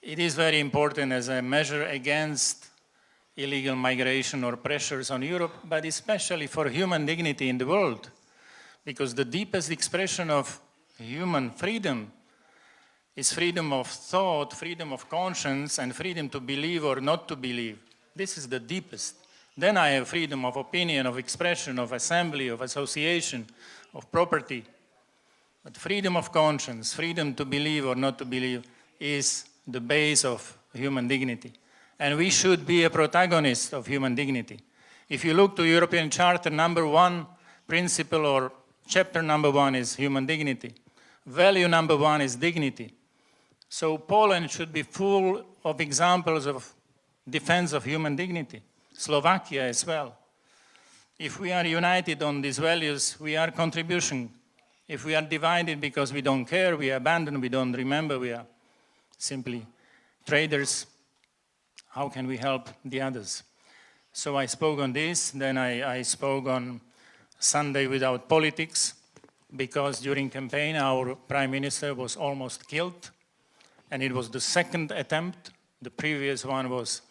it is very important as a measure against illegal migration or pressures on Europe, but especially for human dignity in the world, because the deepest expression of human freedom is freedom of thought, freedom of conscience, and freedom to believe or not to believe. This is the deepest. Then I have freedom of opinion, of expression, of assembly, of association, of property. But freedom of conscience, freedom to believe or not to believe, is the base of human dignity. And we should be a protagonist of human dignity. If you look to European Charter, number 1 principle or chapter number 1 is human dignity. Value number 1 is dignity. So Poland should be full of examples of defense of human dignity. Slovakia as well. If we are united on these values, we are contribution. If we are divided because we don't care, we abandon, we don't remember, we are simply traders, how can we help the others? So I spoke on this, then I spoke on Sunday without politics, because during campaign our Prime Minister was almost killed, and it was the second attempt. The previous one was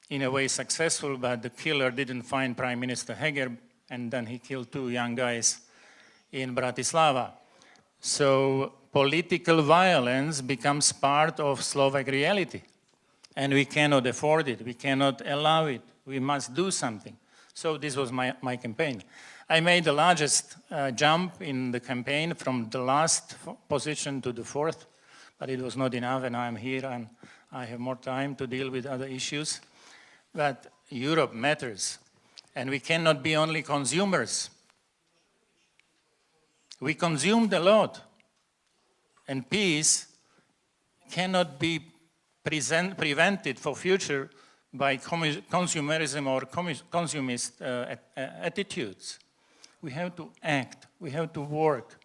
in a way successful, but the killer didn't find Prime Minister Heger, and then he killed 2 young guys in Bratislava. So political violence becomes part of Slovak reality. And we cannot afford it, we cannot allow it, we must do something. So this was my campaign. I made the largest jump in the campaign from the last position to the fourth, but it was not enough, and I'm here and I have more time to deal with other issues. But Europe matters, and we cannot be only consumers. We consumed a lot, and peace cannot be prevented for future by consumerism or consumist attitudes. We have to act, we have to work.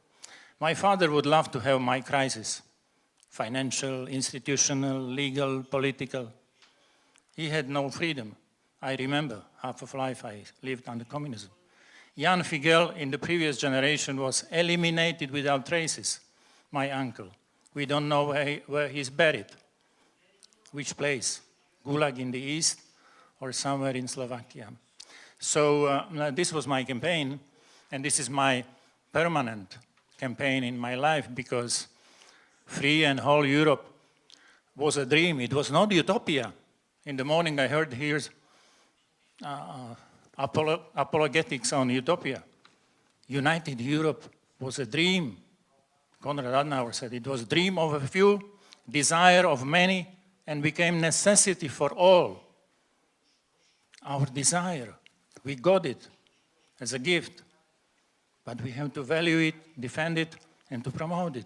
My father would love to have my crisis, financial, institutional, legal, political. He had no freedom. I remember half of life I lived under communism. Ján Figel in the previous generation was eliminated without traces, my uncle. We don't know where he's buried. Which place? Gulag in the east or somewhere in Slovakia. So this was my campaign, and this is my permanent campaign in my life, because free and whole Europe was a dream. It was not utopia. In the morning I heard here's apologetics on utopia. United Europe was a dream. Konrad Adenauer said it was a dream of a few, desire of many, and became necessity for all. Our desire, we got it as a gift, but we have to value it, defend it, and to promote it.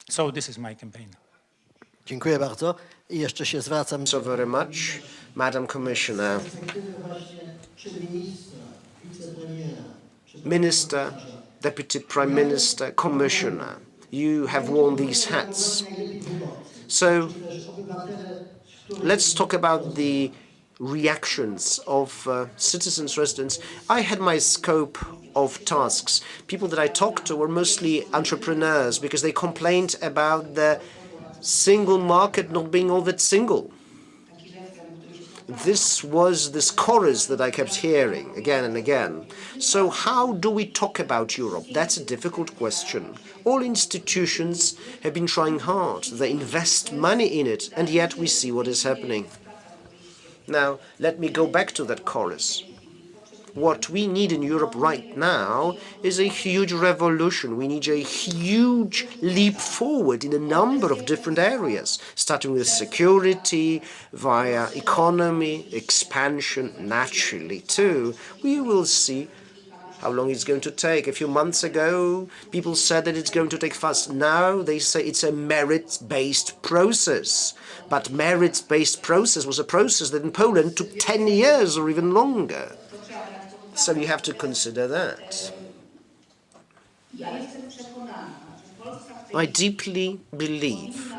So this is my campaign. Dziękuję bardzo. I jeszcze się zwracam. So very much, Madam Commissioner. Minister, Deputy Prime Minister, Commissioner, you have worn these hats. So let's talk about the reactions of citizens, residents. I had my scope of tasks. People that I talked to were mostly entrepreneurs because they complained about the single market not being all that single. This was this chorus that I kept hearing again and again. So how do we talk about Europe? That's a difficult question. All institutions have been trying hard. They invest money in it, and yet we see what is happening. Now, let me go back to that chorus. What we need in Europe right now is a huge revolution. We need a huge leap forward in a number of different areas, starting with security, via economy, expansion, naturally too. We will see how long it's going to take. A few months ago, people said that it's going to take fast. Now they say it's a merit-based process. But merit-based process was a process that in Poland took 10 years or even longer. So you have to consider that. I deeply believe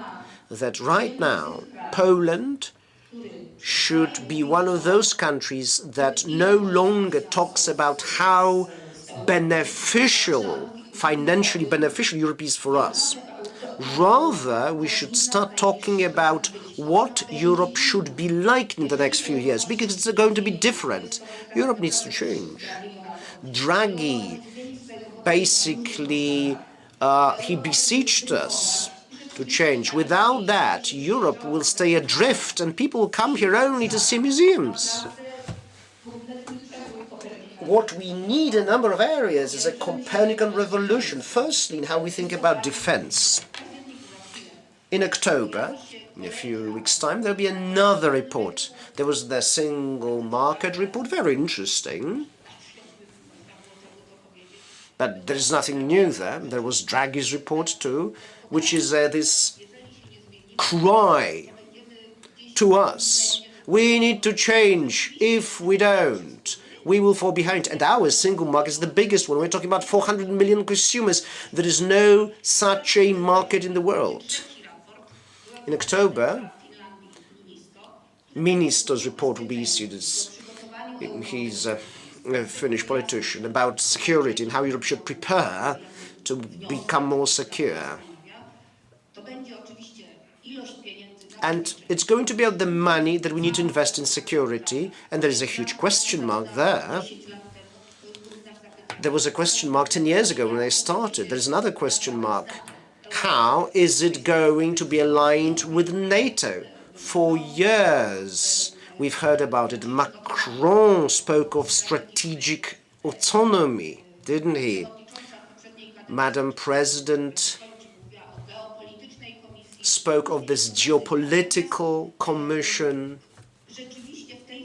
that right now, Poland should be one of those countries that no longer talks about how beneficial, financially beneficial Europe is for us. Rather, we should start talking about what Europe should be like in the next few years, because it's going to be different. Europe needs to change. Draghi, basically, he beseeched us to change. Without that, Europe will stay adrift, and people will come here only to see museums. What we need in a number of areas is a Copernican revolution. Firstly, in how we think about defense. In October, in a few weeks' time, there'll be another report. There was the single market report, very interesting. But there is nothing new there. There was Draghi's report too, which is this cry to us. We need to change. If we don't, we will fall behind. And our single market is the biggest one. We're talking about 400 million consumers. There is no such a market in the world. In October, Minister's report will be issued. He's a Finnish politician, about security and how Europe should prepare to become more secure. And it's going to be about the money that we need to invest in security, and there is a huge question mark there. There was a question mark 10 years ago when I started. There's another question mark. How is it going to be aligned with NATO? For years, we've heard about it. Macron spoke of strategic autonomy, didn't he? Madam President spoke of this geopolitical commission.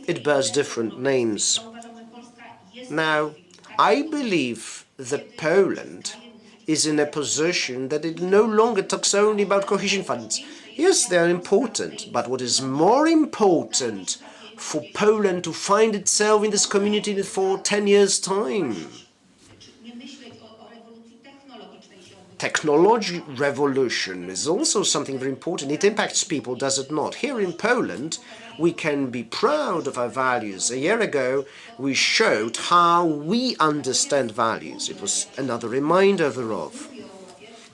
It bears different names. Now, I believe that Poland is in a position that it no longer talks only about cohesion funds. Yes, they are important, but what is more important for Poland to find itself in this community for 10 years' time? Technology revolution is also something very important. It impacts people, does it not? Here in Poland, we can be proud of our values. A year ago, we showed how we understand values. It was another reminder thereof.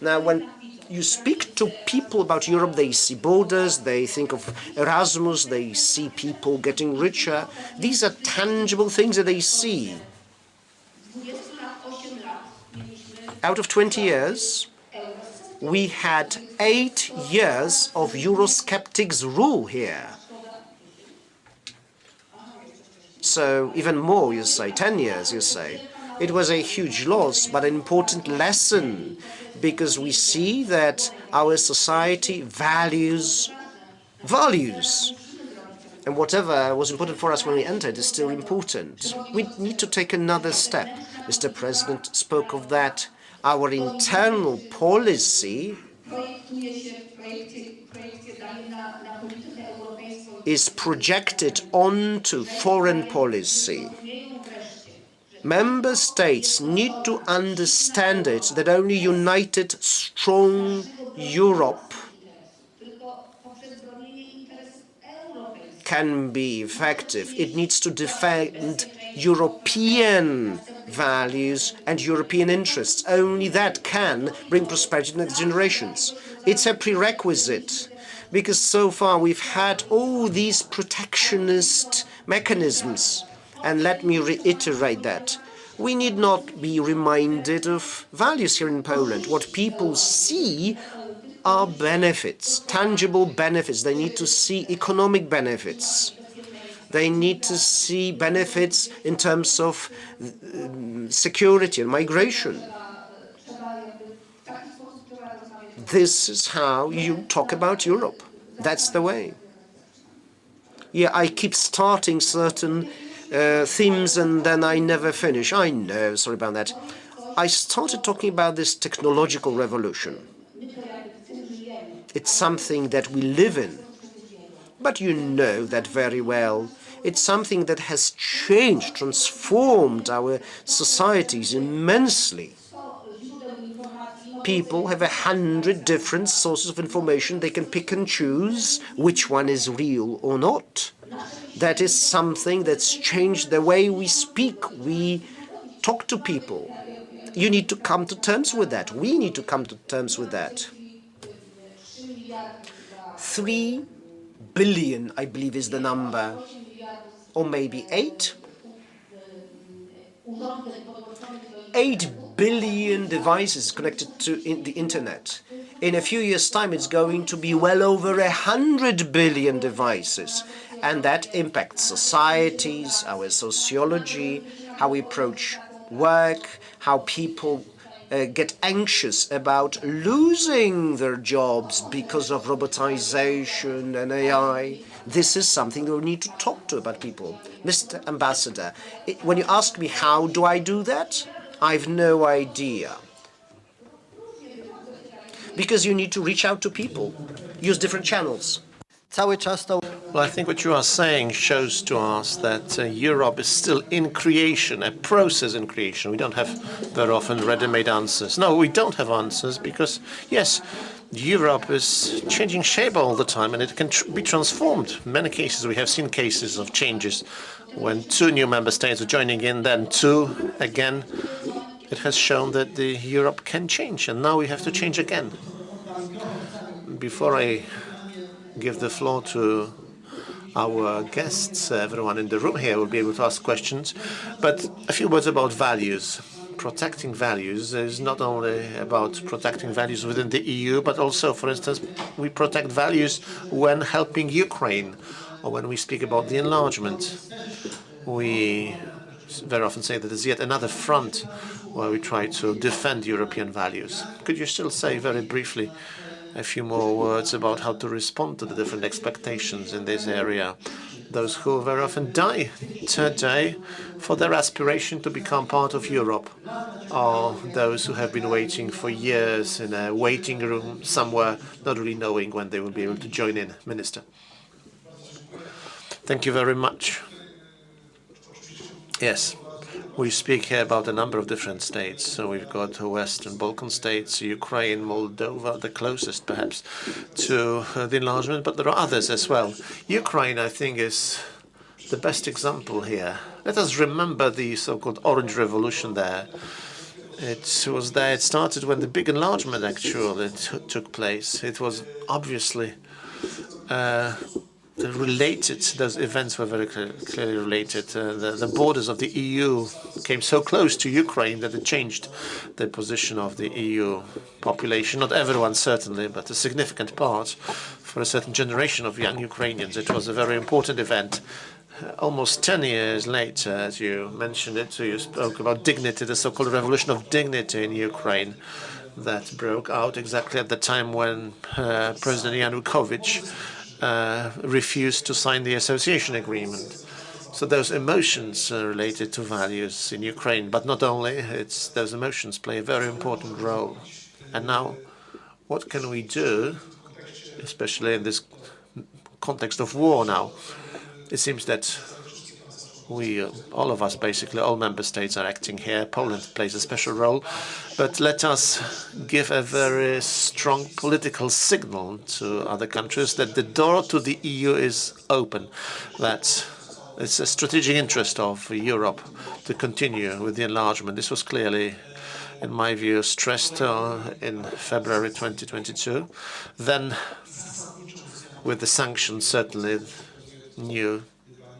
Now, when you speak to people about Europe, they see borders, they think of Erasmus, they see people getting richer. These are tangible things that they see. Out of 20 years, we had 8 years of Eurosceptics rule here. So even more, you say, 10 years, you say. It was a huge loss, but an important lesson, because we see that our society values values. And whatever was important for us when we entered is still important. We need to take another step. Mr. President spoke of that. Our internal policy is projected onto foreign policy. Member states need to understand it, that only united, strong Europe can be effective. It needs to defend European values and European interests. Only that can bring prosperity to the next generations. It's a prerequisite, because so far we've had all these protectionist mechanisms. And let me reiterate that. We need not be reminded of values here in Poland. What people see are benefits, tangible benefits. They need to see economic benefits. They need to see benefits in terms of security and migration. This is how you talk about Europe. That's the way. Yeah, I keep starting certain themes and then I never finish. I know, sorry about that. I started talking about this technological revolution. It's something that we live in. But you know that very well. It's something that has changed, transformed our societies immensely. People have 100 different sources of information. They can pick and choose which one is real or not. That is something that's changed the way we speak, we talk to people. You need to come to terms with that. We need to come to terms with that. 3 billion, I believe, is the number, or maybe 8. 8 billion devices connected to the internet. In a few years' time, it's going to be well over 100 billion devices. And that impacts societies, our sociology, how we approach work, how people get anxious about losing their jobs because of robotization and AI. This is something that we need to talk to about people. Mr. Ambassador, when you ask me how do I do that, I've no idea. Because you need to reach out to people, use different channels. Cały czas to Well, I think what you are saying shows to us that Europe is still in creation, a process in creation. We don't have very often ready-made answers. No, we don't have answers because, yes, Europe is changing shape all the time and it can be transformed. In many cases, we have seen cases of changes when 2 new member states are joining in, then 2 again. It has shown that the Europe can change, and now we have to change again. Before I give the floor to our guests, everyone in the room here will be able to ask questions, but a few words about values. protecting values is not only about protecting values within the EU, but also, for instance, we protect values when helping Ukraine, or when we speak about the enlargement. We very often say that there's yet another front where we try to defend European values. Could you still say very briefly a few more words about how to respond to the different expectations in this area? Those who very often die today for their aspiration to become part of Europe, or those who have been waiting for years in a waiting room somewhere, not really knowing when they will be able to join in. Minister. Thank you very much. Yes, we speak here about a number of different states. So we've got the Western Balkan states, Ukraine, Moldova, the closest perhaps to the enlargement, but there are others as well. Ukraine, I think, is the best example here. Let us remember the so-called Orange Revolution there. It was there, it started when the big enlargement actually took place. It was obviously related, those events were very clearly related. The borders of the EU came so close to Ukraine that it changed the position of the EU population. Not everyone, certainly, but a significant part for a certain generation of young Ukrainians. It was a very important event. Almost 10 years later, as you mentioned it, so you spoke about dignity, the so-called revolution of dignity in Ukraine that broke out exactly at the time when President Yanukovych refused to sign the association agreement. So those emotions are related to values in Ukraine, but not only, those emotions play a very important role. And now, what can we do, especially in this context of war now? It seems that we, all of us basically, all member states are acting here. Poland plays a special role. But let us give a very strong political signal to other countries that the door to the EU is open, that it's a strategic interest of Europe to continue with the enlargement. This was clearly, in my view, stressed in February 2022. Then, with the sanctions, certainly new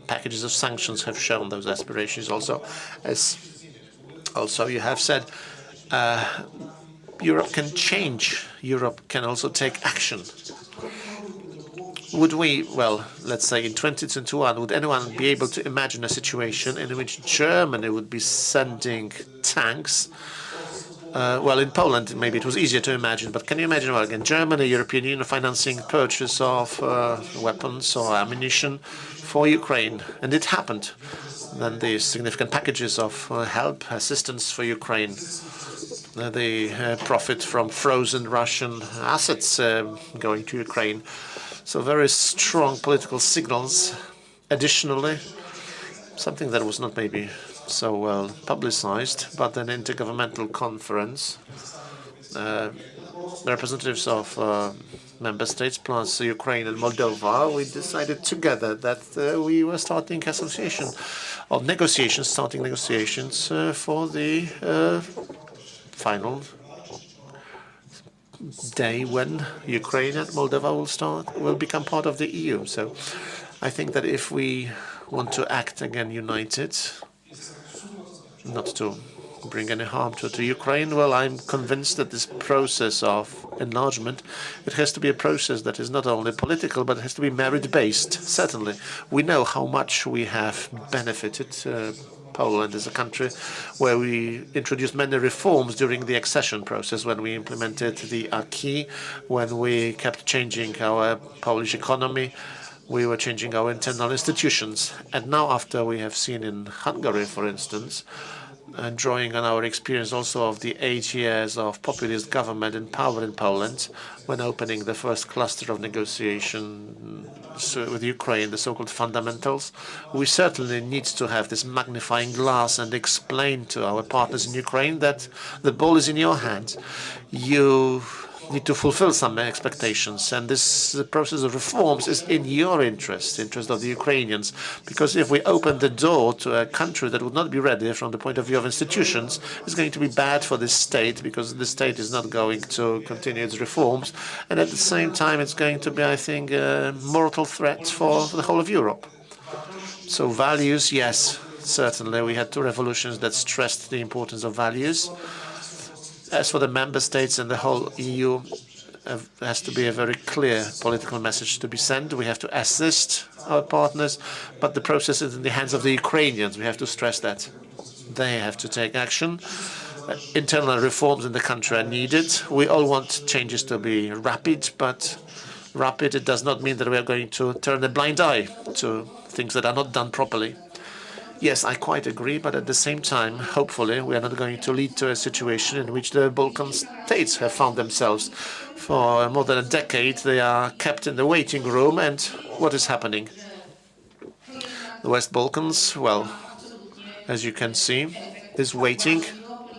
packages of sanctions have shown those aspirations also. As also you have said, Europe can change. Europe can also take action. Would we, well, let's say in 2021, would anyone be able to imagine a situation in which Germany would be sending tanks? Well, in Poland, maybe it was easier to imagine, but can you imagine, well, again, Germany, European Union financing purchase of weapons or ammunition for Ukraine? And it happened. Then the significant packages of help, assistance for Ukraine, the profit from frozen Russian assets going to Ukraine. So very strong political signals. Additionally, something that was not maybe so well publicized, but an intergovernmental conference, representatives of member states plus Ukraine and Moldova, we decided together that we were starting association or negotiations, starting negotiations for the final day when Ukraine and Moldova will become part of the EU. So I think that if we want to act again united, not to bring any harm to Ukraine, well, I'm convinced that this process of enlargement, it has to be a process that is not only political, but it has to be merit-based. Certainly, we know how much we have benefited. Poland is a country where we introduced many reforms during the accession process, when we implemented the acquis, when we kept changing our Polish economy, we were changing our internal institutions. And now, after we have seen in Hungary, for instance, drawing on our experience also of the 8 years of populist government in power in Poland, when opening the first cluster of negotiations with Ukraine, the so-called fundamentals, we certainly need to have this magnifying glass and explain to our partners in Ukraine that the ball is in your hands. You need to fulfill some expectations, and this process of reforms is in your interest of the Ukrainians, because if we open the door to a country that would not be ready from the point of view of institutions, it's going to be bad for this state, because the state is not going to continue its reforms, and at the same time it's going to be, I think, a mortal threat for the whole of Europe. So values, yes, Certainly, we had two revolutions that stressed the importance of values. As for the member states and the whole EU, there has to be a very clear political message to be sent. We have to assist our partners, but the process is in the hands of the Ukrainians. We have to stress that. They have to take action. Internal reforms in the country are needed. We all want changes to be rapid, but rapid, it does not mean that we are going to turn a blind eye to things that are not done properly. Yes, I quite agree, but at the same time, hopefully, we are not going to lead to a situation in which the Balkan states have found themselves. For more than a decade, they are kept in the waiting room, and what is happening? The West Balkans, well, as you can see, is waiting.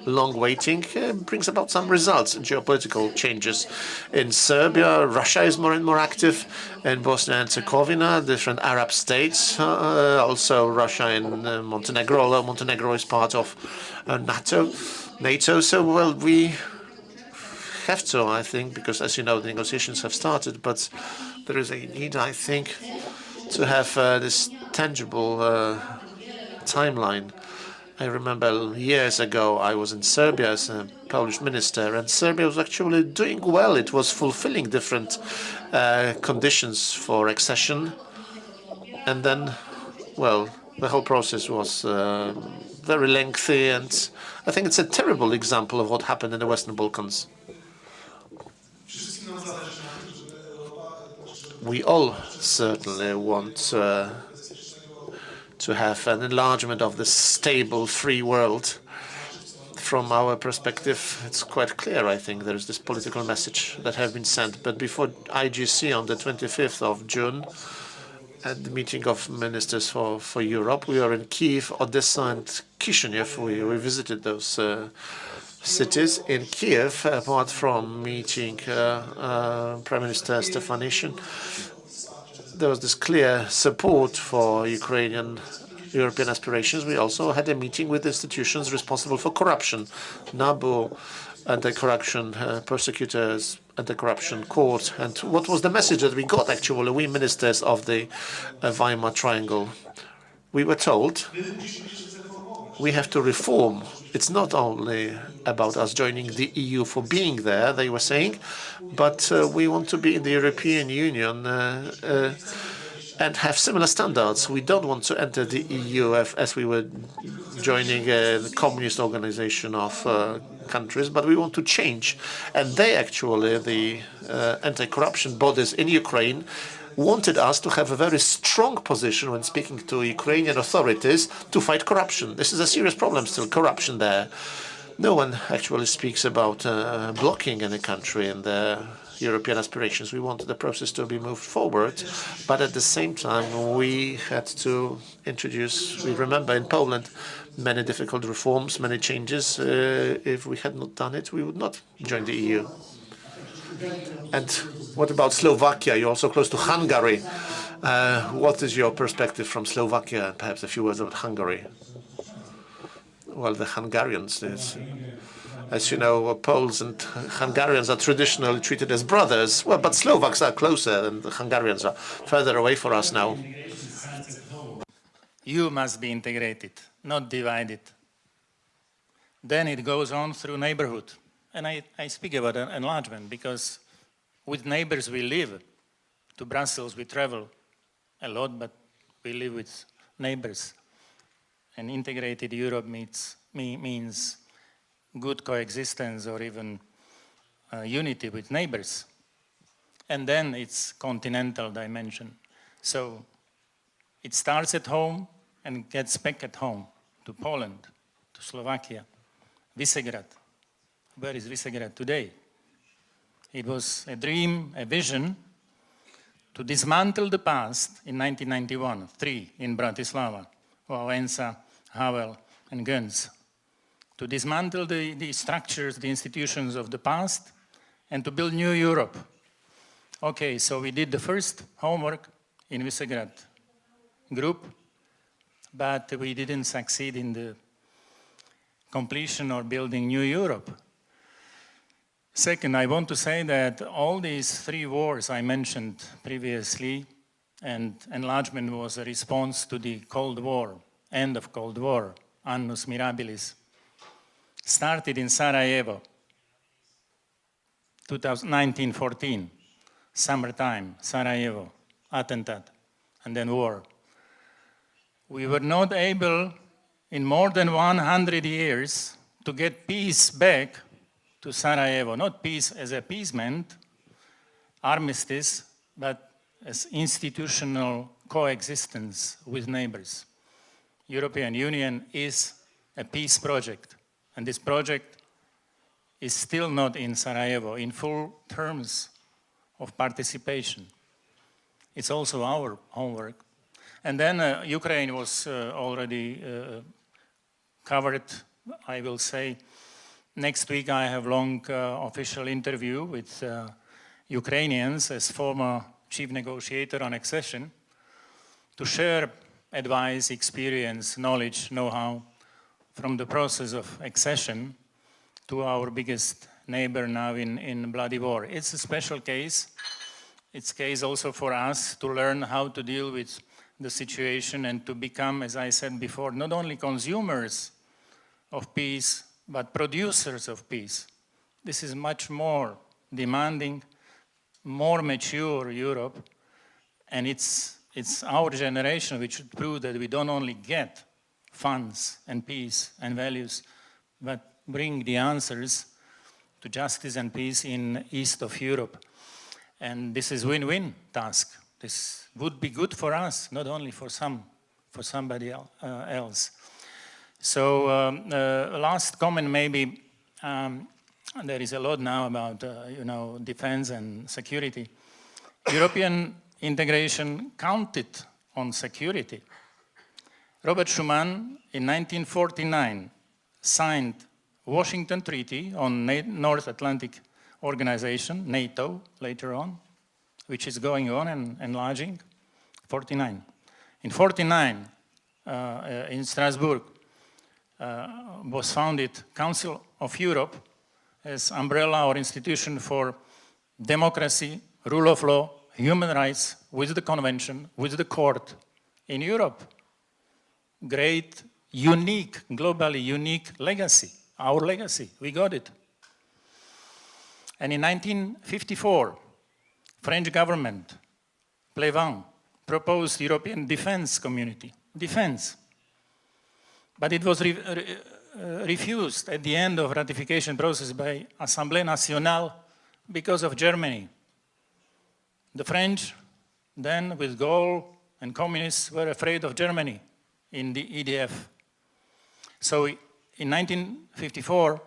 Long waiting brings about some results, geopolitical changes. In Serbia, Russia is more and more active. In Bosnia and Herzegovina, different Arab states, also Russia and Montenegro, although Montenegro is part of NATO. So, well, we have to, I think, because as you know, the negotiations have started, but there is a need, I think, to have this tangible timeline. I remember years ago I was in Serbia as a Polish minister, and Serbia was actually doing well. It was fulfilling different conditions for accession. And then, well, the whole process was very lengthy, and I think it's a terrible example of what happened in the Western Balkans. We all certainly want to have an enlargement of the stable, free world. From our perspective, it's quite clear, I think. There is this political message that has been sent. But before IGC on the 25th of June, at the meeting of ministers for Europe, we were in Kiev, Odessa, and Chisinau. We visited those cities. In Kiev, apart from meeting Prime Minister Stefanishin, there was this clear support for Ukrainian European aspirations. We also had a meeting with institutions responsible for corruption, NABU, anti-corruption prosecutors, anti-corruption court. And what was the message that we got, actually, we ministers of the Weimar Triangle? We were told we have to reform. It's not only about us joining the EU for being there, they were saying, but we want to be in the European Union and have similar standards. We don't want to enter the EU as we were joining the communist organization of countries, but we want to change. And they actually, the anti-corruption bodies in Ukraine, wanted us to have a very strong position when speaking to Ukrainian authorities to fight corruption. This is a serious problem still, corruption there. No one actually speaks about blocking any country in their European aspirations. We wanted the process to be moved forward, but at the same time we had to introduce, we remember in Poland, many difficult reforms, many changes. If we had not done it, we would not join the EU. And what about Slovakia? You're also close to Hungary. What is your perspective from Slovakia? Perhaps a few words about Hungary. Well, the Hungarians, as you know, Poles and Hungarians are traditionally treated as brothers. Well, but Slovaks are closer and the Hungarians are further away for us now. You must be integrated, not divided. Then it goes on through neighborhood. And I speak about enlargement because with neighbors we live. To Brussels we travel a lot, but we live with neighbors. And integrated Europe means good coexistence or even unity with neighbors. And then it's continental dimension. So it starts at home and gets back at home to Poland, to Slovakia, Visegrad. Where is Visegrad today? It was a dream, a vision to dismantle the past in 1991, 3 in Bratislava, Wałęsa, Havel, and Gönc. To dismantle the structures, the institutions of the past, and to build new Europe. Okay, so we did the first homework in Visegrad group, but we didn't succeed in the completion or building new Europe. Second, I want to say that all these 3 wars I mentioned previously, and enlargement was a response to the Cold War. end of Cold War, annus mirabilis, started in Sarajevo, 1914, summertime, Sarajevo, attentat, and then war. We were not able, in more than 100 years, to get peace back to Sarajevo, not peace as appeasement, armistice, but as institutional coexistence with neighbors. European Union is a peace project, and this project is still not in Sarajevo in full terms of participation. It's also our homework. And then Ukraine was already covered, I will say. Next week I have long official interview with Ukrainians as former chief negotiator on accession to share advice, experience, knowledge, know-how from the process of accession to our biggest neighbor now in bloody war. It's a special case. It's a case also for us to learn how to deal with the situation and to become, as I said before, not only consumers of peace, but producers of peace. This is much more demanding, more mature Europe, and it's our generation which should prove that we don't only get funds and peace and values, but bring the answers to justice and peace in east of Europe. And this is win-win task. This would be good for us, not only for somebody else. So last comment maybe, there is a lot now about defense and security. European integration counted on security. Robert Schuman in 1949 signed Washington Treaty on North Atlantic Organization, NATO, later on, which is going on and enlarging, 49. In 49, in Strasbourg, was founded Council of Europe as umbrella or institution for democracy, rule of law, human rights, with the convention, with the court in Europe. Great, unique, globally unique legacy, our legacy, we got it. And in 1954, French government, Pleven, proposed European defense community, defense. But it was refused at the end of ratification process by Assemblée Nationale because of Germany. The French, then with Gaulle and communists, were afraid of Germany in the EDF. So in 1954,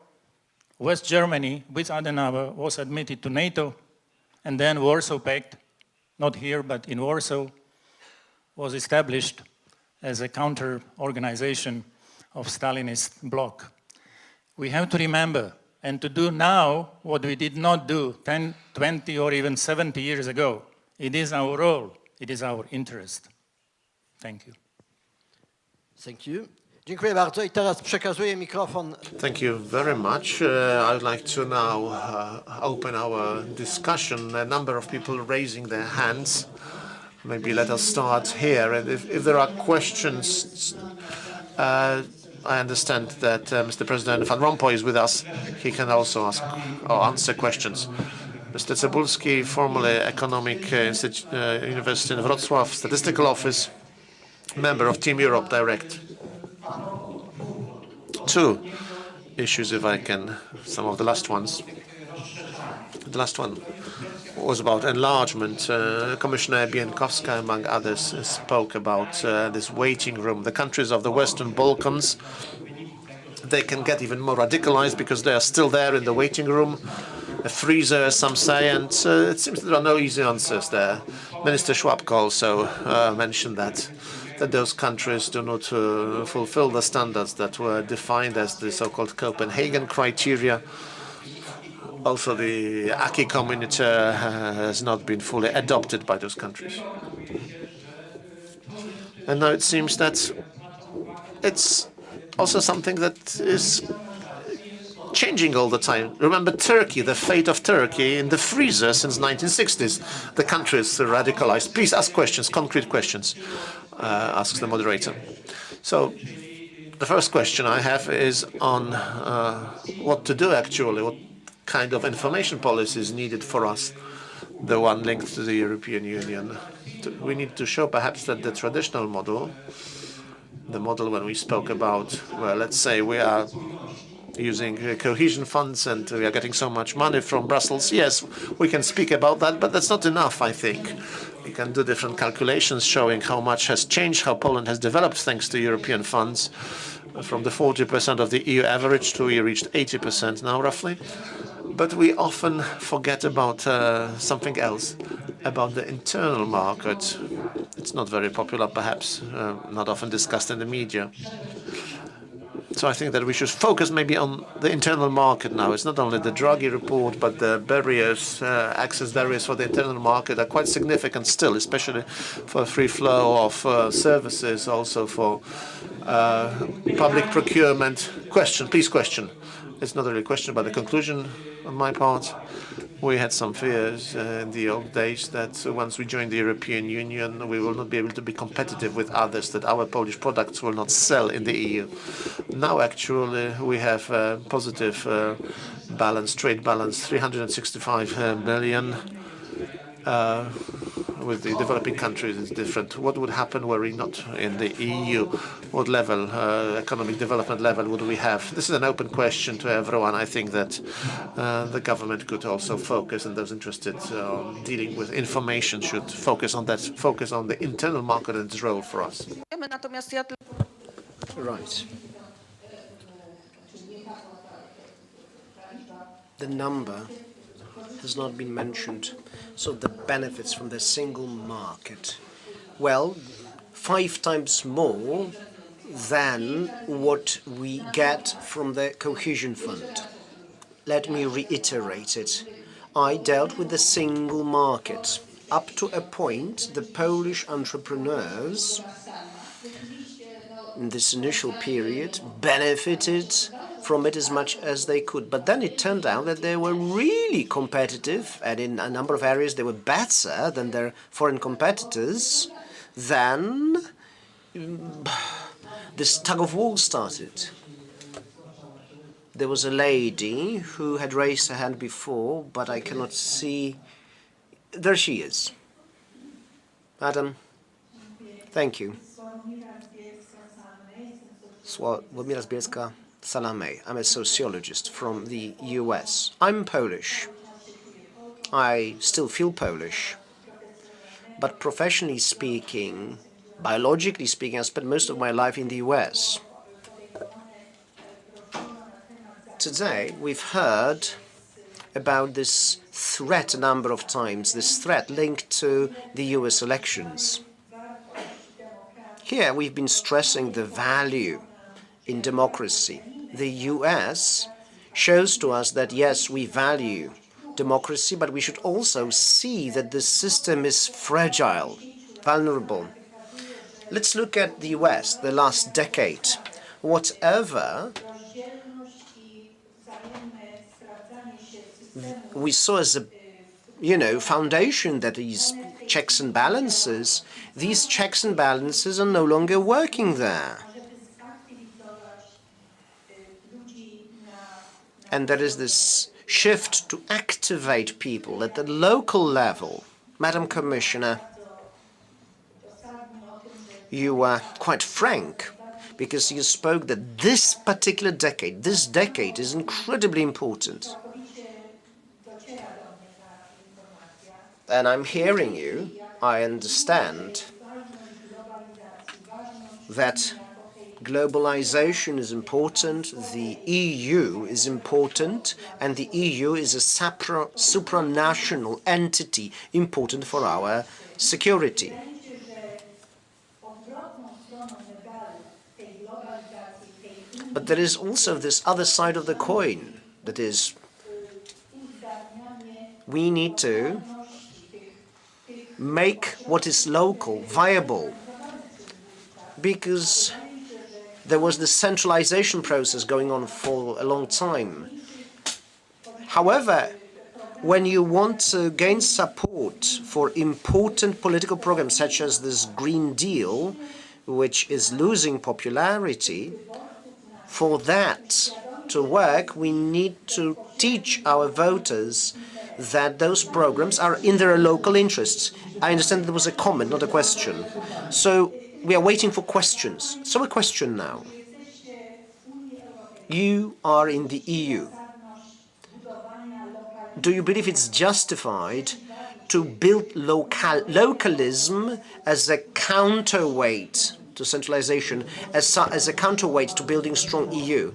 West Germany, with Adenauer, was admitted to NATO, and then Warsaw Pact, not here, but in Warsaw, was established as a counter-organization of Stalinist bloc. We have to remember and to do now what we did not do 10, 20, or even 70 years ago. It is our role, it is our interest. Thank you. Thank you. Dziękuję bardzo i teraz przekazuję mikrofon. Thank you very much. I would like to now open our discussion. A number of people raising their hands. Maybe let us start here. And if there are questions, I understand that Mr. President Van Rompuy is with us. He can also ask or answer questions. Mr. Cebulski, formerly Economic University in Wrocław, Statistical Office, member of Team Europe Direct. Two issues, if I can, some of the last ones. The last one was about enlargement. Commissioner Bieńkowska, among others, spoke about this waiting room. The countries of the Western Balkans, they can get even more radicalized because they are still there in the waiting room. A freezer, some say, and it seems there are no easy answers there. Minister Szłapka also mentioned that those countries do not fulfill the standards that were defined as the so-called Copenhagen criteria. Also, the acquis communautaire has not been fully adopted by those countries. And now it seems that it's also something that is changing all the time. Remember Turkey, the fate of Turkey in the freezer since 1960s. The country is radicalized. Please ask questions, concrete questions, asks the moderator. So the first question I have is on what to do actually, what kind of information policy is needed for us, the one linked to the European Union. We need to show perhaps that the traditional model, the model when we spoke about, well, let's say we are using cohesion funds and we are getting so much money from Brussels. Yes, we can speak about that, but that's not enough, I think. We can do different calculations showing how much has changed, how Poland has developed thanks to European funds, from the 40% of the EU average to we reached 80% now, roughly. But we often forget about something else, about the internal market. It's not very popular, perhaps, not often discussed in the media. So I think that we should focus maybe on the internal market now. It's not only the Draghi report, but the barriers, access barriers for the internal market are quite significant still, especially for free flow of services, also for public procurement. Question, please question. It's not really a question, but a conclusion on my part. We had some fears in the old days that once we join the European Union, we will not be able to be competitive with others, that our Polish products will not sell in the EU. Now, actually, we have a positive balance, trade balance, 365 billion. With the developing countries, it's different. What would happen were we not in the EU? What level, economic development level would we have? This is an open question to everyone. I think that the government could also focus, and those interested in dealing with information should focus on that, focus on the internal market and its role for us. Right. The number has not been mentioned. So the benefits from the single market. Well, 5 times more than what we get from the cohesion fund. Let me reiterate it. I dealt with the single market. Up to a point, the Polish entrepreneurs in this initial period benefited from it as much as they could. But then it turned out that they were really competitive, and in a number of areas they were better than their foreign competitors. Then this tug of war started. There was a lady who had raised her hand before, but I cannot see. There she is. Madam, thank you. Sławomira Zbielska. Salame. I'm a sociologist from the US. I'm Polish. I still feel Polish. But professionally speaking, biologically speaking, I spent most of my life in the US. Today, we've heard about this threat a number of times, this threat linked to the US elections. Here, we've been stressing the value in democracy. The US shows to us that, yes, we value democracy, but we should also see that the system is fragile, vulnerable. Let's look at the US, the last decade. Whatever we saw as a, foundation that these checks and balances, these checks and balances are no longer working there. And there is this shift to activate people at the local level. Madam Commissioner, you were quite frank because you spoke that this particular decade, this decade is incredibly important. And I'm hearing you, I understand that globalization is important, the EU is important, and the EU is a supranational entity important for our security. But there is also this other side of the coin, that is, we need to make what is local viable, because there was this centralization process going on for a long time. However, when you want to gain support for important political programs such as this Green Deal, which is losing popularity, for that to work, we need to teach our voters that those programs are in their local interests. I understand there was a comment, not a question. So we are waiting for questions. So a question now. You are in the EU. Do you believe it's justified to build localism as a counterweight to centralization, as a counterweight to building strong EU?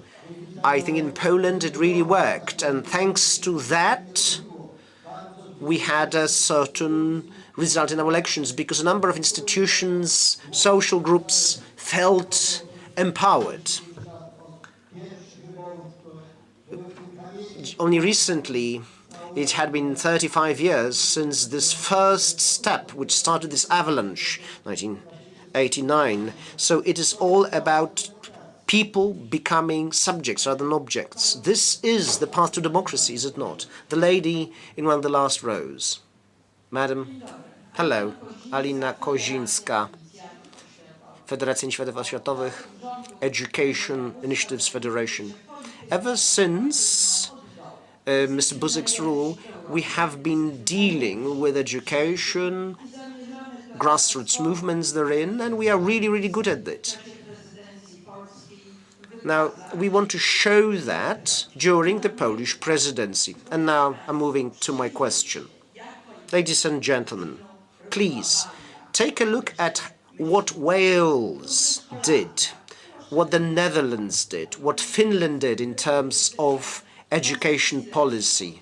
I think in Poland it really worked, and thanks to that we had a certain result in our elections because a number of institutions, social groups felt empowered. Only recently, it had been 35 years since this first step, which started this avalanche, 1989. So it is all about people becoming subjects rather than objects. This is the path to democracy, is it not? The lady in one of the last rows. Madam, hello. Alina Kozińska, Federacja Inicjatyw Oświatowych, Education Initiatives Federation. Ever since Mr. Buzek's rule, we have been dealing with education, grassroots movements therein, and we are really, really good at it. Now, we want to show that during the Polish presidency. And now I'm moving to my question. Ladies and gentlemen, please take a look at what Wales did, what the Netherlands did, what Finland did in terms of education policy.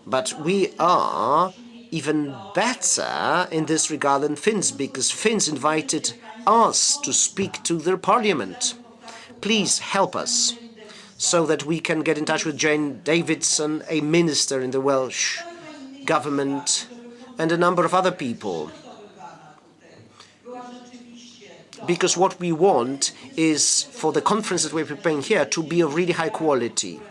But we are even better in this regard than Finns, because Finns invited us to speak to their parliament. Please help us so that we can get in touch with Jane Davidson, a minister in the Welsh government, and a number of other people. Because what we want is for the conference that we're preparing here to be of really high quality.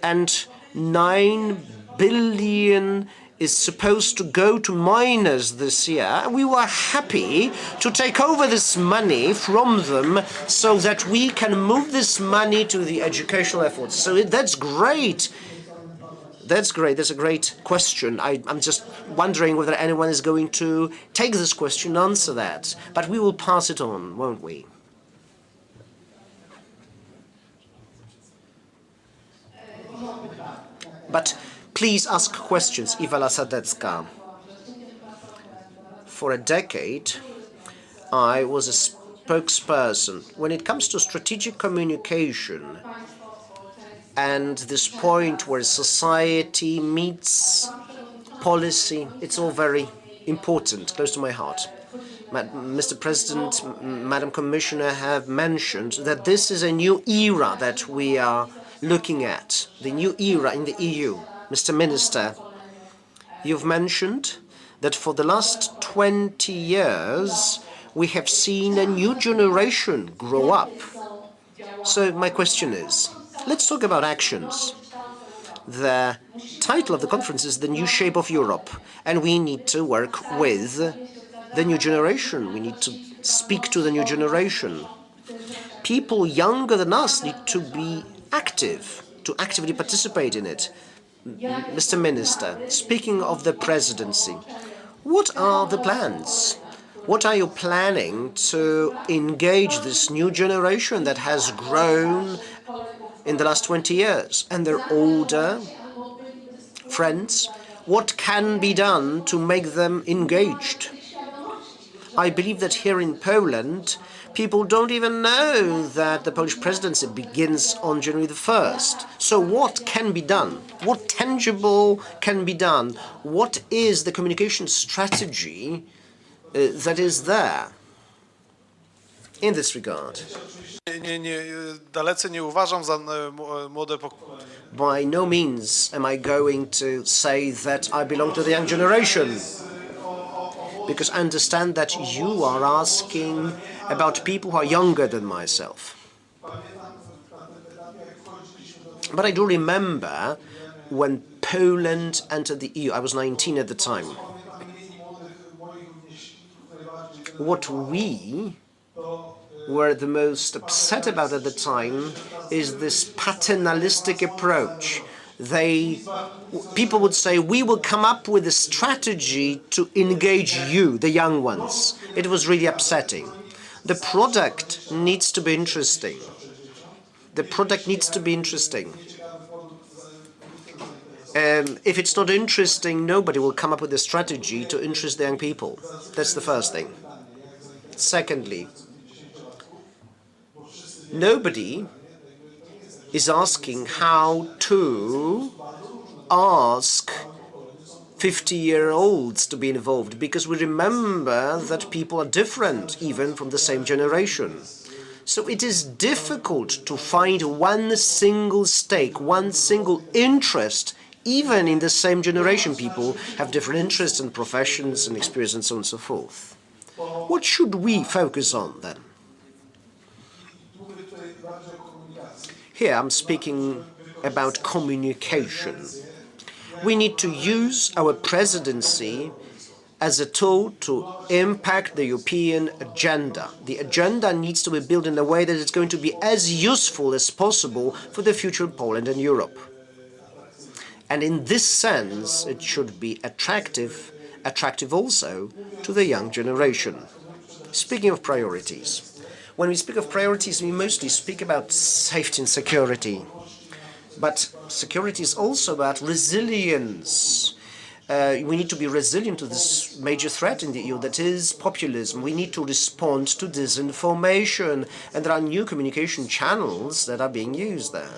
And 9 billion is supposed to go to miners this year. We were happy to take over this money from them so that we can move this money to the educational efforts. So that's great. That's great. That's a great question. I'm just wondering whether anyone is going to take this question and answer that. But we will pass it on, won't we? But please ask questions, Iwala Sadecka. For a decade, I was a spokesperson. When it comes to strategic communication and this point where society meets policy, it's all very important, close to my heart. Mr. President, Madam Commissioner have mentioned that this is a new era that we are looking at, the new era in the EU. Mr. Minister, you've mentioned that for the last 20 years we have seen a new generation grow up. So my question is, let's talk about actions. The title of the conference is The New Shape of Europe, and we need to work with the new generation. We need to speak to the new generation. People younger than us need to be active, to actively participate in it. Mr. Minister, speaking of the presidency, what are the plans? What are you planning to engage this new generation that has grown in the last 20 years and their older friends? What can be done to make them engaged? I believe that here in Poland, people don't even know that the Polish presidency begins on January the 1st. So what can be done? What tangible can be done? What is the communication strategy that is there in this regard? Dalece nie uważam za młode By no means am I going to say that I belong to the young generation, because I understand that you are asking about people who are younger than myself. But I do remember when Poland entered the EU. I was 19 at the time. What we were the most upset about at the time is this paternalistic approach. People would say, we will come up with a strategy to engage you, the young ones. It was really upsetting. The product needs to be interesting. The product needs to be interesting. If it's not interesting, nobody will come up with a strategy to interest the young people. That's the first thing. Secondly, nobody is asking how to ask 50-year-olds to be involved, because we remember that people are different, even from the same generation. So it is difficult to find one single stake, one single interest, even in the same generation. People have different interests and professions and experience and so on and so forth. What should we focus on then? Here I'm speaking about communication. We need to use our presidency as a tool to impact the European agenda. The agenda needs to be built in a way that it's going to be as useful as possible for the future of Poland and Europe. And in this sense, it should be attractive also to the young generation. Speaking of priorities, when we speak of priorities, we mostly speak about safety and security. But security is also about resilience. We need to be resilient to this major threat in the EU, that is populism. We need to respond to disinformation, and there are new communication channels that are being used there.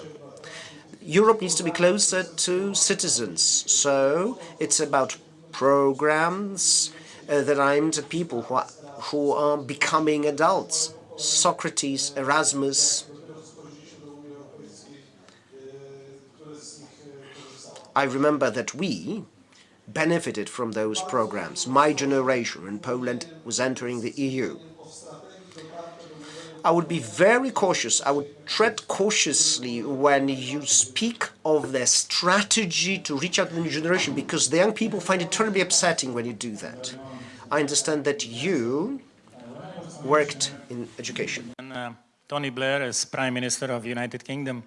Europe needs to be closer to citizens, so it's about programs that are aimed at people who are becoming adults. Socrates, Erasmus. I remember that we benefited from those programs. My generation, when Poland was entering the EU. I would be very cautious. I would tread cautiously when you speak of the strategy to reach out to the new generation, because the young people find it terribly upsetting when you do that. I understand that you worked in education. And, Tony Blair, as Prime Minister of the United Kingdom,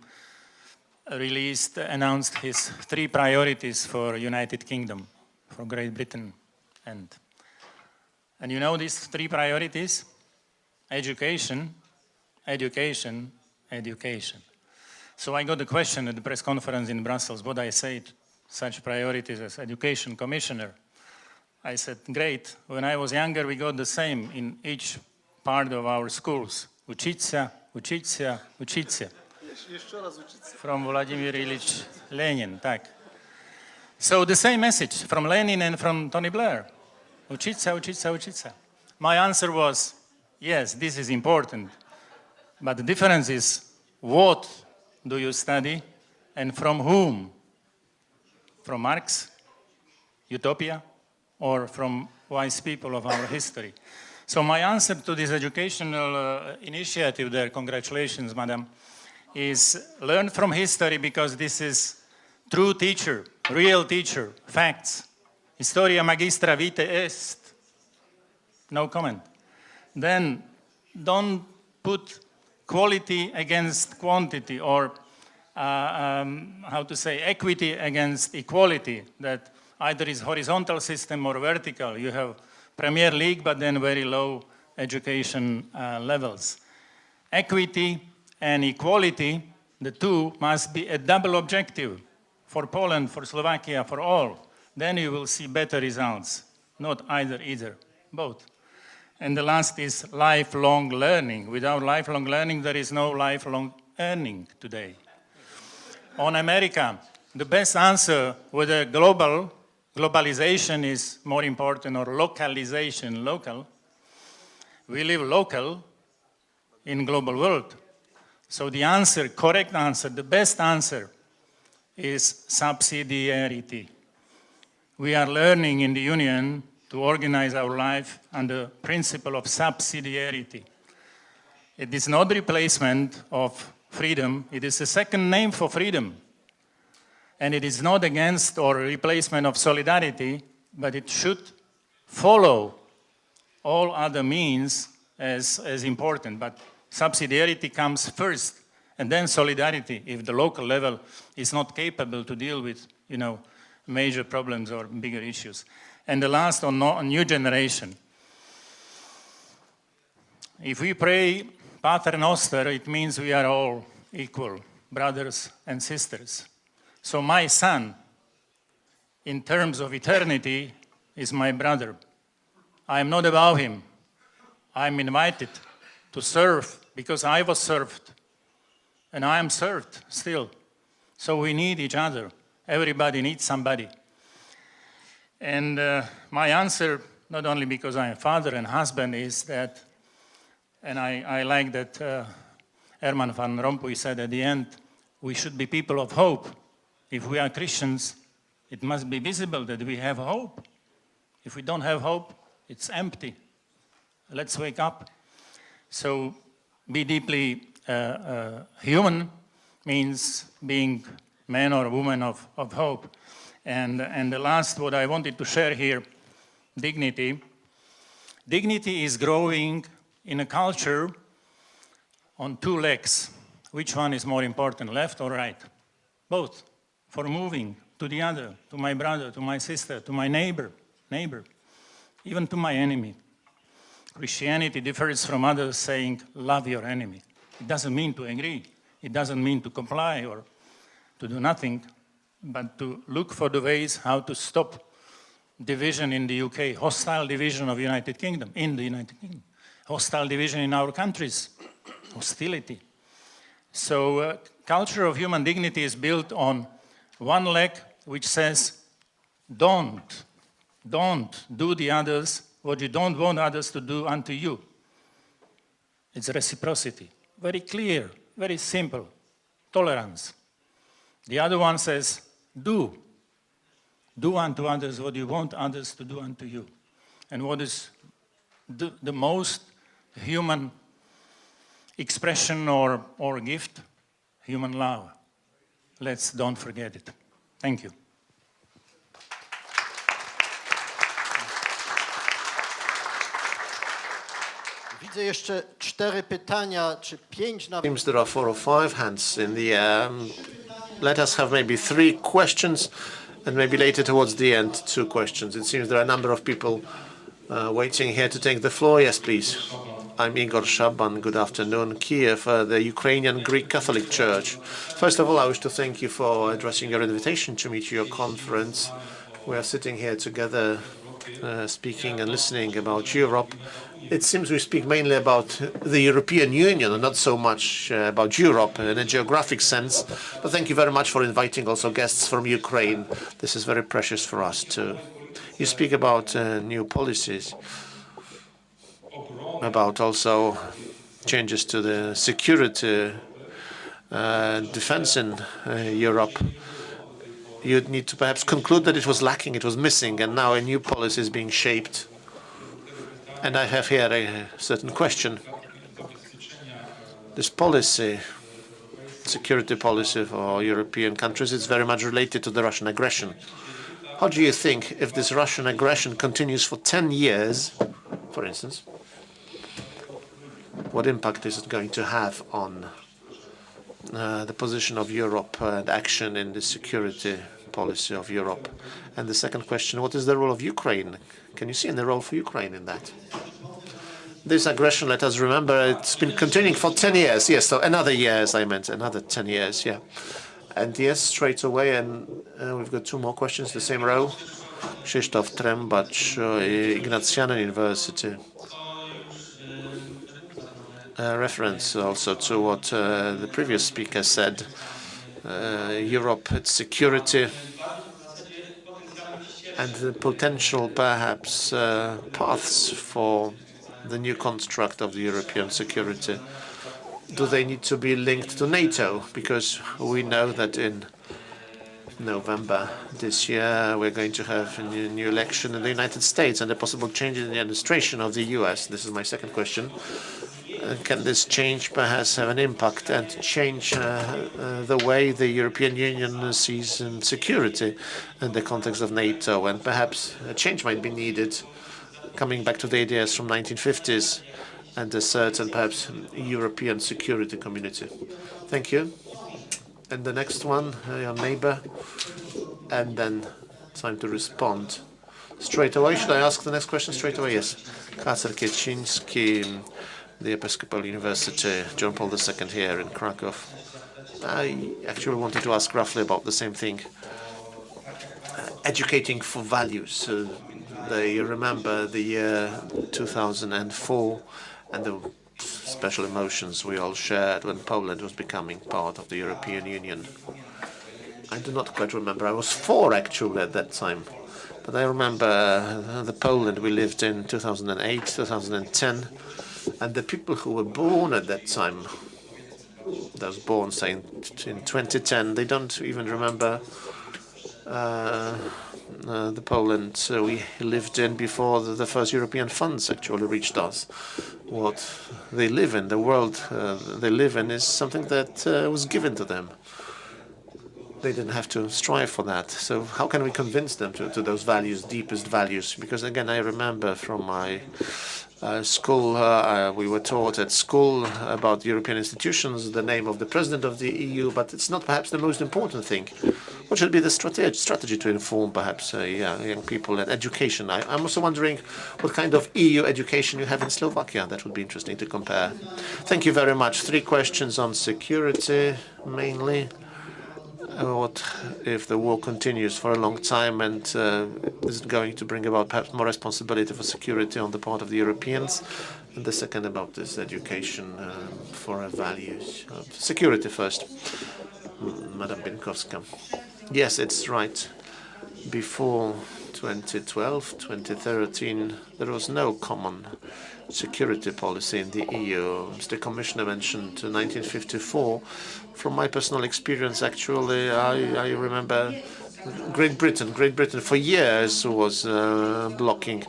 announced his 3 priorities for United Kingdom, for Great Britain. And you know these 3 priorities? Education, education, education. So I got the question at the press conference in Brussels, what I say to such priorities as Education Commissioner. I said, great, when I was younger we got the same in each part of our schools. Uczyć, uczyć, uczyć. From Vladimir Ilyich Lenin, tak. So the same message from Lenin and from Tony Blair. Uczyć, uczyć, uczyć. My answer was, yes, this is important, but the difference is what do you study and from whom? From Marx, Utopia, or from wise people of our history? So my answer to this educational initiative there, congratulations, madam, is learn from history, because this is true teacher, real teacher, facts. Historia magistra vitae est. No comment. Then don't put quality against quantity, or how to say, equity against equality, that either is horizontal system or vertical. You have Premier League, but then very low education levels. Equity and equality, the two must be a double objective for Poland, for Slovakia, for all. Then you will see better results, not either, both. And the last is lifelong learning. Without lifelong learning, there is no lifelong earning today. On America, the best answer whether globalization is more important or localization, local. We live local in global world. So the answer, correct answer, the best answer is subsidiarity. We are learning in the Union to organize our life under the principle of subsidiarity. It is not replacement of freedom, it is a second name for freedom. And it is not against or replacement of solidarity, but it should follow all other means as important, but subsidiarity comes first, and then solidarity if the local level is not capable to deal with, major problems or bigger issues. And the last on new generation. If we pray Pater Noster, it means we are all equal, brothers and sisters. So my son, in terms of eternity, is my brother. I am not above him. I am invited to serve because I was served, and I am served still. So we need each other. Everybody needs somebody. And my answer, not only because I am father and husband, is that, and I like that Herman van Rompuy said at the end, we should be people of hope. If we are Christians, it must be visible that we have hope. If we don't have hope, it's empty. Let's wake up. So be deeply human means being man or woman of hope. And the last, what I wanted to share here, dignity. Dignity is growing in a culture on two legs. Which one is more important, left or right? Both. For moving to the other, to my brother, to my sister, to my neighbor, even to my enemy. Christianity differs from others saying, love your enemy. It doesn't mean to agree. It doesn't mean to comply or to do nothing, but to look for the ways how to stop division in the UK, hostile division of United Kingdom, in the United Kingdom, hostile division in our countries, hostility. So culture of human dignity is built on one leg which says, don't do the others what you don't want others to do unto you. It's reciprocity, very clear, very simple, tolerance. The other one says, do unto others what you want others to do unto you. And what is the most human expression or gift? Human love. Let's don't forget it. Thank you. Widzę jeszcze 4 pytania, czy 5 nawet. Seems there are 4 or 5 hands in the air. Let us have maybe 3 questions, and maybe later towards the end 2 questions. It seems there are a number of people waiting here to take the floor. Yes, please. I'm Igor Szaban. Good afternoon. Kiev, the Ukrainian Greek Catholic Church. First of all, I wish to thank you for addressing your invitation to meet your conference. We are sitting here together, speaking and listening about Europe. It seems we speak mainly about the European Union and not so much about Europe in a geographic sense. But thank you very much for inviting also guests from Ukraine. This is very precious for us too. You speak about new policies, about also changes to the security defense in Europe. You'd need to perhaps conclude that it was lacking, it was missing, and now a new policy is being shaped. And I have here a certain question. This policy, security policy for European countries, is very much related to the Russian aggression. How do you think, if this Russian aggression continues for 10 years, for instance, what impact is it going to have on the position of Europe and action in the security policy of Europe? And the second question, what is the role of Ukraine? Can you see any role for Ukraine in that? This aggression, let us remember, it's been continuing for 10 years. Yes, so another years, I meant, another 10 years, yeah. And yes, straight away, and we've got 2 more questions, the same row. Krzysztof Trembacz, Ignatian University. Reference also to what the previous speaker said. Europe, its security, and the potential, perhaps, paths for the new construct of the European security. Do they need to be linked to NATO? Because we know that in November this year we're going to have a new election in the United States and a possible change in the administration of the US. This is my second question. Can this change perhaps have an impact and change the way the European Union sees security in the context of NATO? And perhaps a change might be needed coming back to the ideas from 1950s and a certain, perhaps, European security community. Thank you. And the next one, your neighbor, and then time to respond. Straight away, should I ask the next question straight away? Yes. Kacper Kiciński, the Episcopal University, John Paul II here in Krakow. I actually wanted to ask roughly about the same thing. Educating for values. They remember the year 2004 and the special emotions we all shared when Poland was becoming part of the European Union. I do not quite remember. I was 4 actually at that time. But I remember the Poland we lived in 2008, 2010, and the people who were born at that time, those born, say, in 2010, they don't even remember the Poland we lived in before the first European funds actually reached us. What they live in, the world they live in, is something that was given to them. They didn't have to strive for that. So how can we convince them to those values, deepest values? Because again, I remember from my school, we were taught at school about European institutions, the name of the president of the EU, but it's not perhaps the most important thing. What should be the strategy to inform perhaps young people and education? I'm also wondering what kind of EU education you have in Slovakia. That would be interesting to compare. Thank you very much. 3 questions on security, mainly. What if the war continues for a long time, and is it going to bring about perhaps more responsibility for security on the part of the Europeans? And the second about this education for values. Security first. Madam Bieńkowska. Yes, it's right. Before 2012, 2013, there was no common security policy in the EU. Mr. Commissioner mentioned 1954. From my personal experience, actually, I remember Great Britain. Great Britain for years was blocking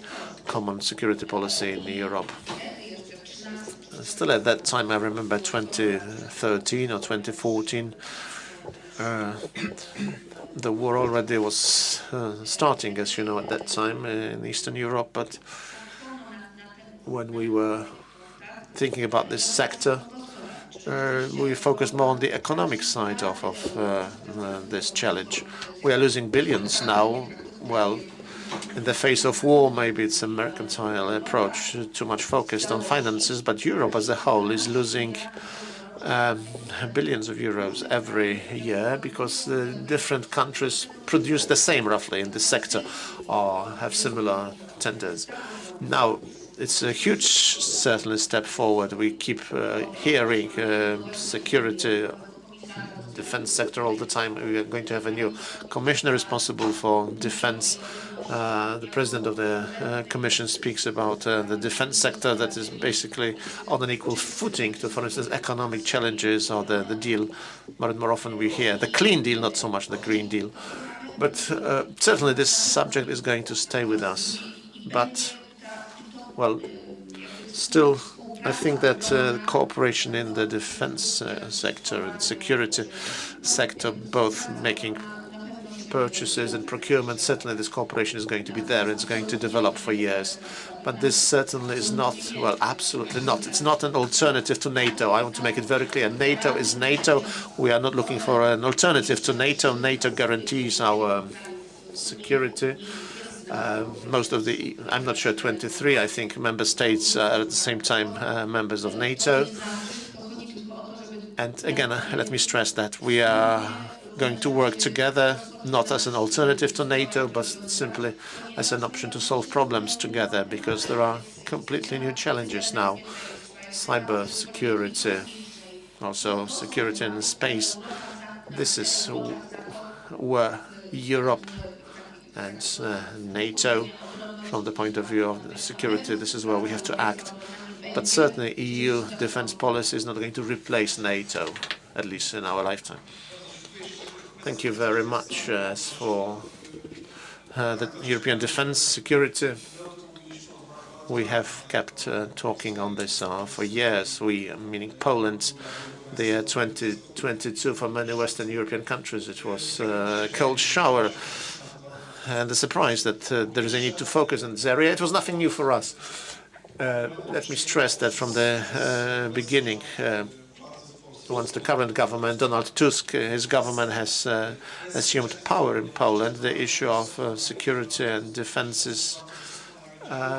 common security policy in Europe. Still at that time, I remember 2013 or 2014, the war already was starting, as you know, at that time in Eastern Europe. But when we were thinking about this sector, we focused more on the economic side of this challenge. We are losing billions now. Well, in the face of war, maybe it's a mercantile approach, too much focused on finances, but Europe as a whole is losing billions of euros every year because different countries produce the same roughly in this sector or have similar tenders. Now, it's a huge, certainly, step forward. We keep hearing security, defense sector all the time. We are going to have a new commissioner responsible for defense. The president of the commission speaks about the defense sector that is basically on an equal footing to, for instance, economic challenges or the deal. More and more often we hear the clean deal, not so much the green deal. But certainly this subject is going to stay with us. But well, still, I think that cooperation in the defense sector and security sector, both making purchases and procurement, certainly this cooperation is going to be there. It's going to develop for years. But this certainly is not, well, absolutely not. It's not an alternative to NATO. I want to make it very clear. NATO is NATO. We are not looking for an alternative to NATO. NATO guarantees our security. Most of the, I'm not sure, 23, I think, member states are at the same time members of NATO. And again, let me stress that we are going to work together, not as an alternative to NATO, but simply as an option to solve problems together, because there are completely new challenges now. Cyber security, also security in space. This is where Europe and NATO, from the point of view of security, this is where we have to act. But certainly EU defense policy is not going to replace NATO, at least in our lifetime. Thank you very much. As for the European defense security, we have kept talking on this for years. We, meaning Poland, the year 2022 for many Western European countries, it was a cold shower. and the surprise that there is a need to focus in this area. It was nothing new for us. Let me stress that from the beginning, once the current government, Donald Tusk, his government has assumed power in Poland, the issue of security and defense is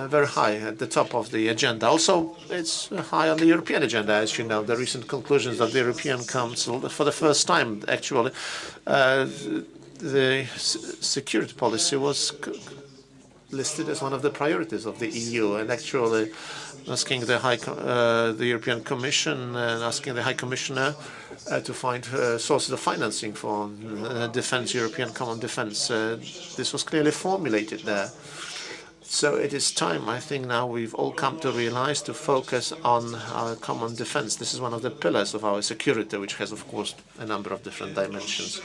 very high at the top of the agenda. Also, it's high on the European agenda, as you know. The recent conclusions of the European Council, for the first time, actually, the security policy was listed as one of the priorities of the EU, and actually asking the European Commission and asking the High Commissioner to find sources of financing for defense, European common defense. This was clearly formulated there. So it is time, I think now we've all come to realize, to focus on our common defense. This is one of the pillars of our security, which has, of course, a number of different dimensions.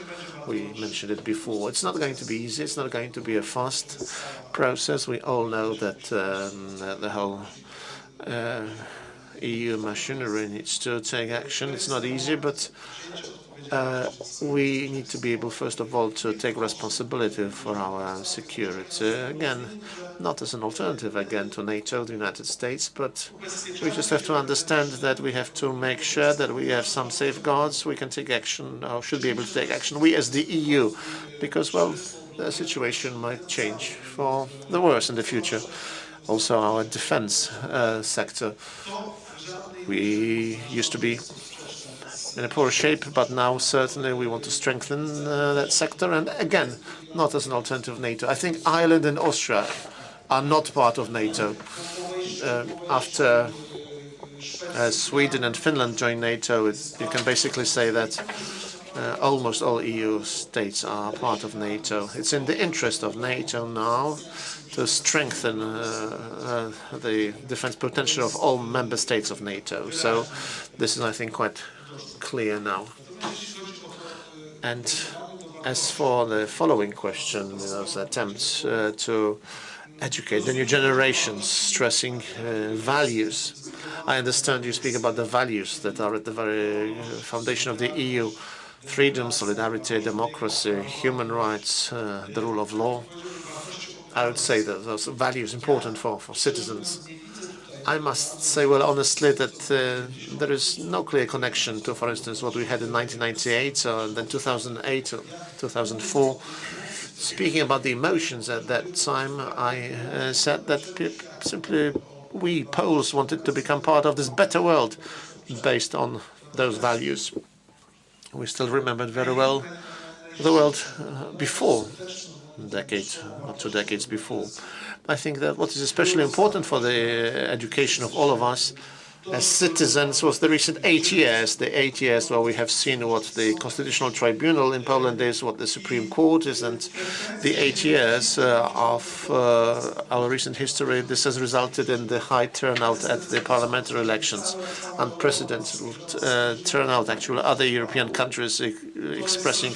We mentioned it before. It's not going to be easy. It's not going to be a fast process. We all know that the whole EU machinery needs to take action. It's not easy, but we need to be able, first of all, to take responsibility for our security. Again, not as an alternative, again, to NATO, the United States, but we just have to understand that we have to make sure that we have some safeguards, we can take action, or should be able to take action, we as the EU, because, well, the situation might change for the worse in the future. Also, our defense sector. We used to be in a poor shape, but now certainly we want to strengthen that sector, and again, not as an alternative NATO. I think Ireland and Austria are not part of NATO. After Sweden and Finland joined NATO, you can basically say that almost all EU states are part of NATO. It's in the interest of NATO now to strengthen the defense potential of all member states of NATO. So this is, I think, quite clear now. And as for the following question, those attempts to educate the new generations, stressing values. I understand you speak about the values that are at the very foundation of the EU: freedom, solidarity, democracy, human rights, the rule of law. I would say that those values are important for citizens. I must say, well, honestly, that there is no clear connection to, for instance, what we had in 1998 or then 2008 or 2004. Speaking about the emotions at that time, I said that simply we Poles wanted to become part of this better world based on those values. We still remembered very well the world before, a decade or 2 decades before. I think that what is especially important for the education of all of us as citizens was the recent 8 years, the 8 years where we have seen what the Constitutional Tribunal in Poland is, what the Supreme Court is, and the 8 years of our recent history. This has resulted in the high turnout at the parliamentary elections, unprecedented turnout, actually, other European countries expressing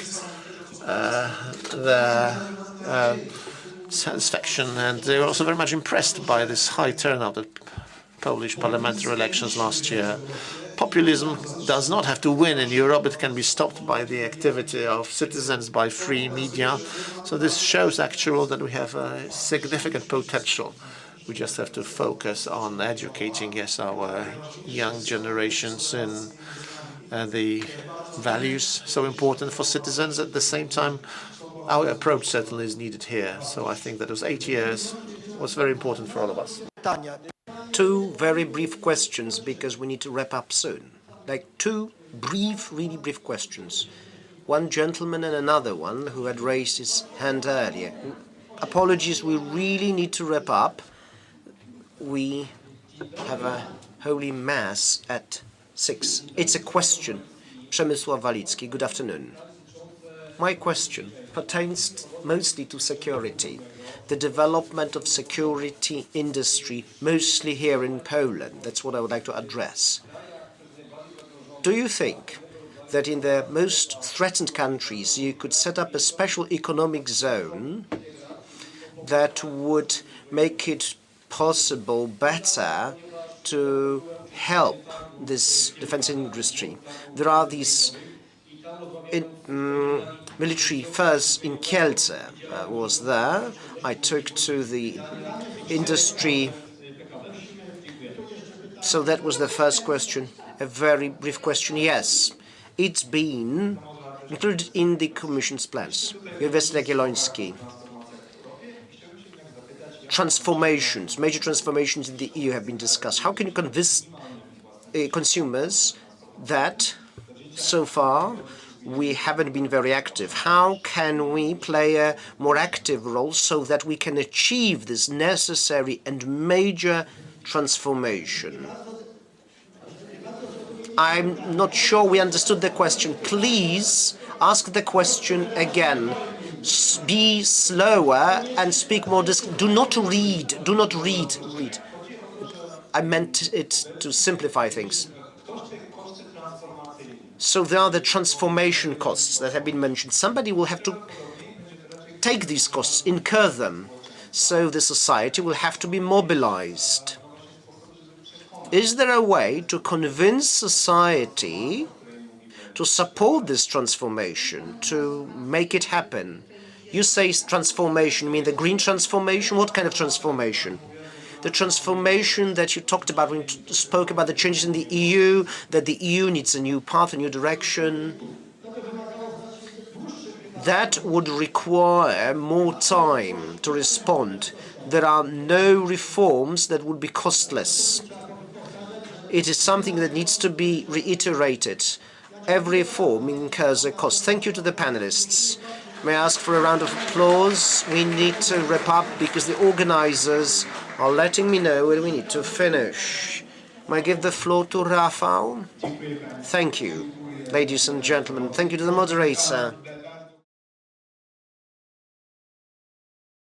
their satisfaction, and they were also very much impressed by this high turnout at Polish parliamentary elections last year. Populism does not have to win in Europe. It can be stopped by the activity of citizens, by free media. So this shows actually that we have a significant potential. We just have to focus on educating, yes, our young generations in the values so important for citizens. At the same time, our approach certainly is needed here. So I think that those 8 years was very important for all of us. Two very brief questions, because we need to wrap up soon. Like two brief, really brief questions. One gentleman and another one who had raised his hand earlier. Apologies, we really need to wrap up. We have a Holy Mass at 6. It's a question. Przemysław Walicki, good afternoon. My question pertains mostly to security, the development of security industry, mostly here in Poland. That's what I would like to address. Do you think that in the most threatened countries you could set up a special economic zone that would make it possible better to help this defense industry? There are these military force in Kielce was there. I took to the industry. So that was the first question. A very brief question. Yes, it's been included in the Commission's plans. University Jagielloński. Transformations, major transformations in the EU have been discussed. How can you convince consumers that so far we haven't been very active? How can we play a more active role so that we can achieve this necessary and major transformation? I'm not sure we understood the question. Please ask the question again. Be slower and speak more. Do not read. Do not read. Read. I meant it to simplify things. So there are the transformation costs that have been mentioned. Somebody will have to take these costs, incur them. So the society will have to be mobilized. Is there a way to convince society to support this transformation, to make it happen? You say transformation, you mean the green transformation? What kind of transformation? The transformation that you talked about when you spoke about the changes in the EU, that the EU needs a new path, a new direction. That would require more time to respond. There are no reforms that would be costless. It is something that needs to be reiterated. Every reform incurs a cost. Thank you to the panelists. May I ask for a round of applause? We need to wrap up because the organizers are letting me know when we need to finish. May I give the floor to Rafał? Thank you, ladies and gentlemen. Thank you to the moderator.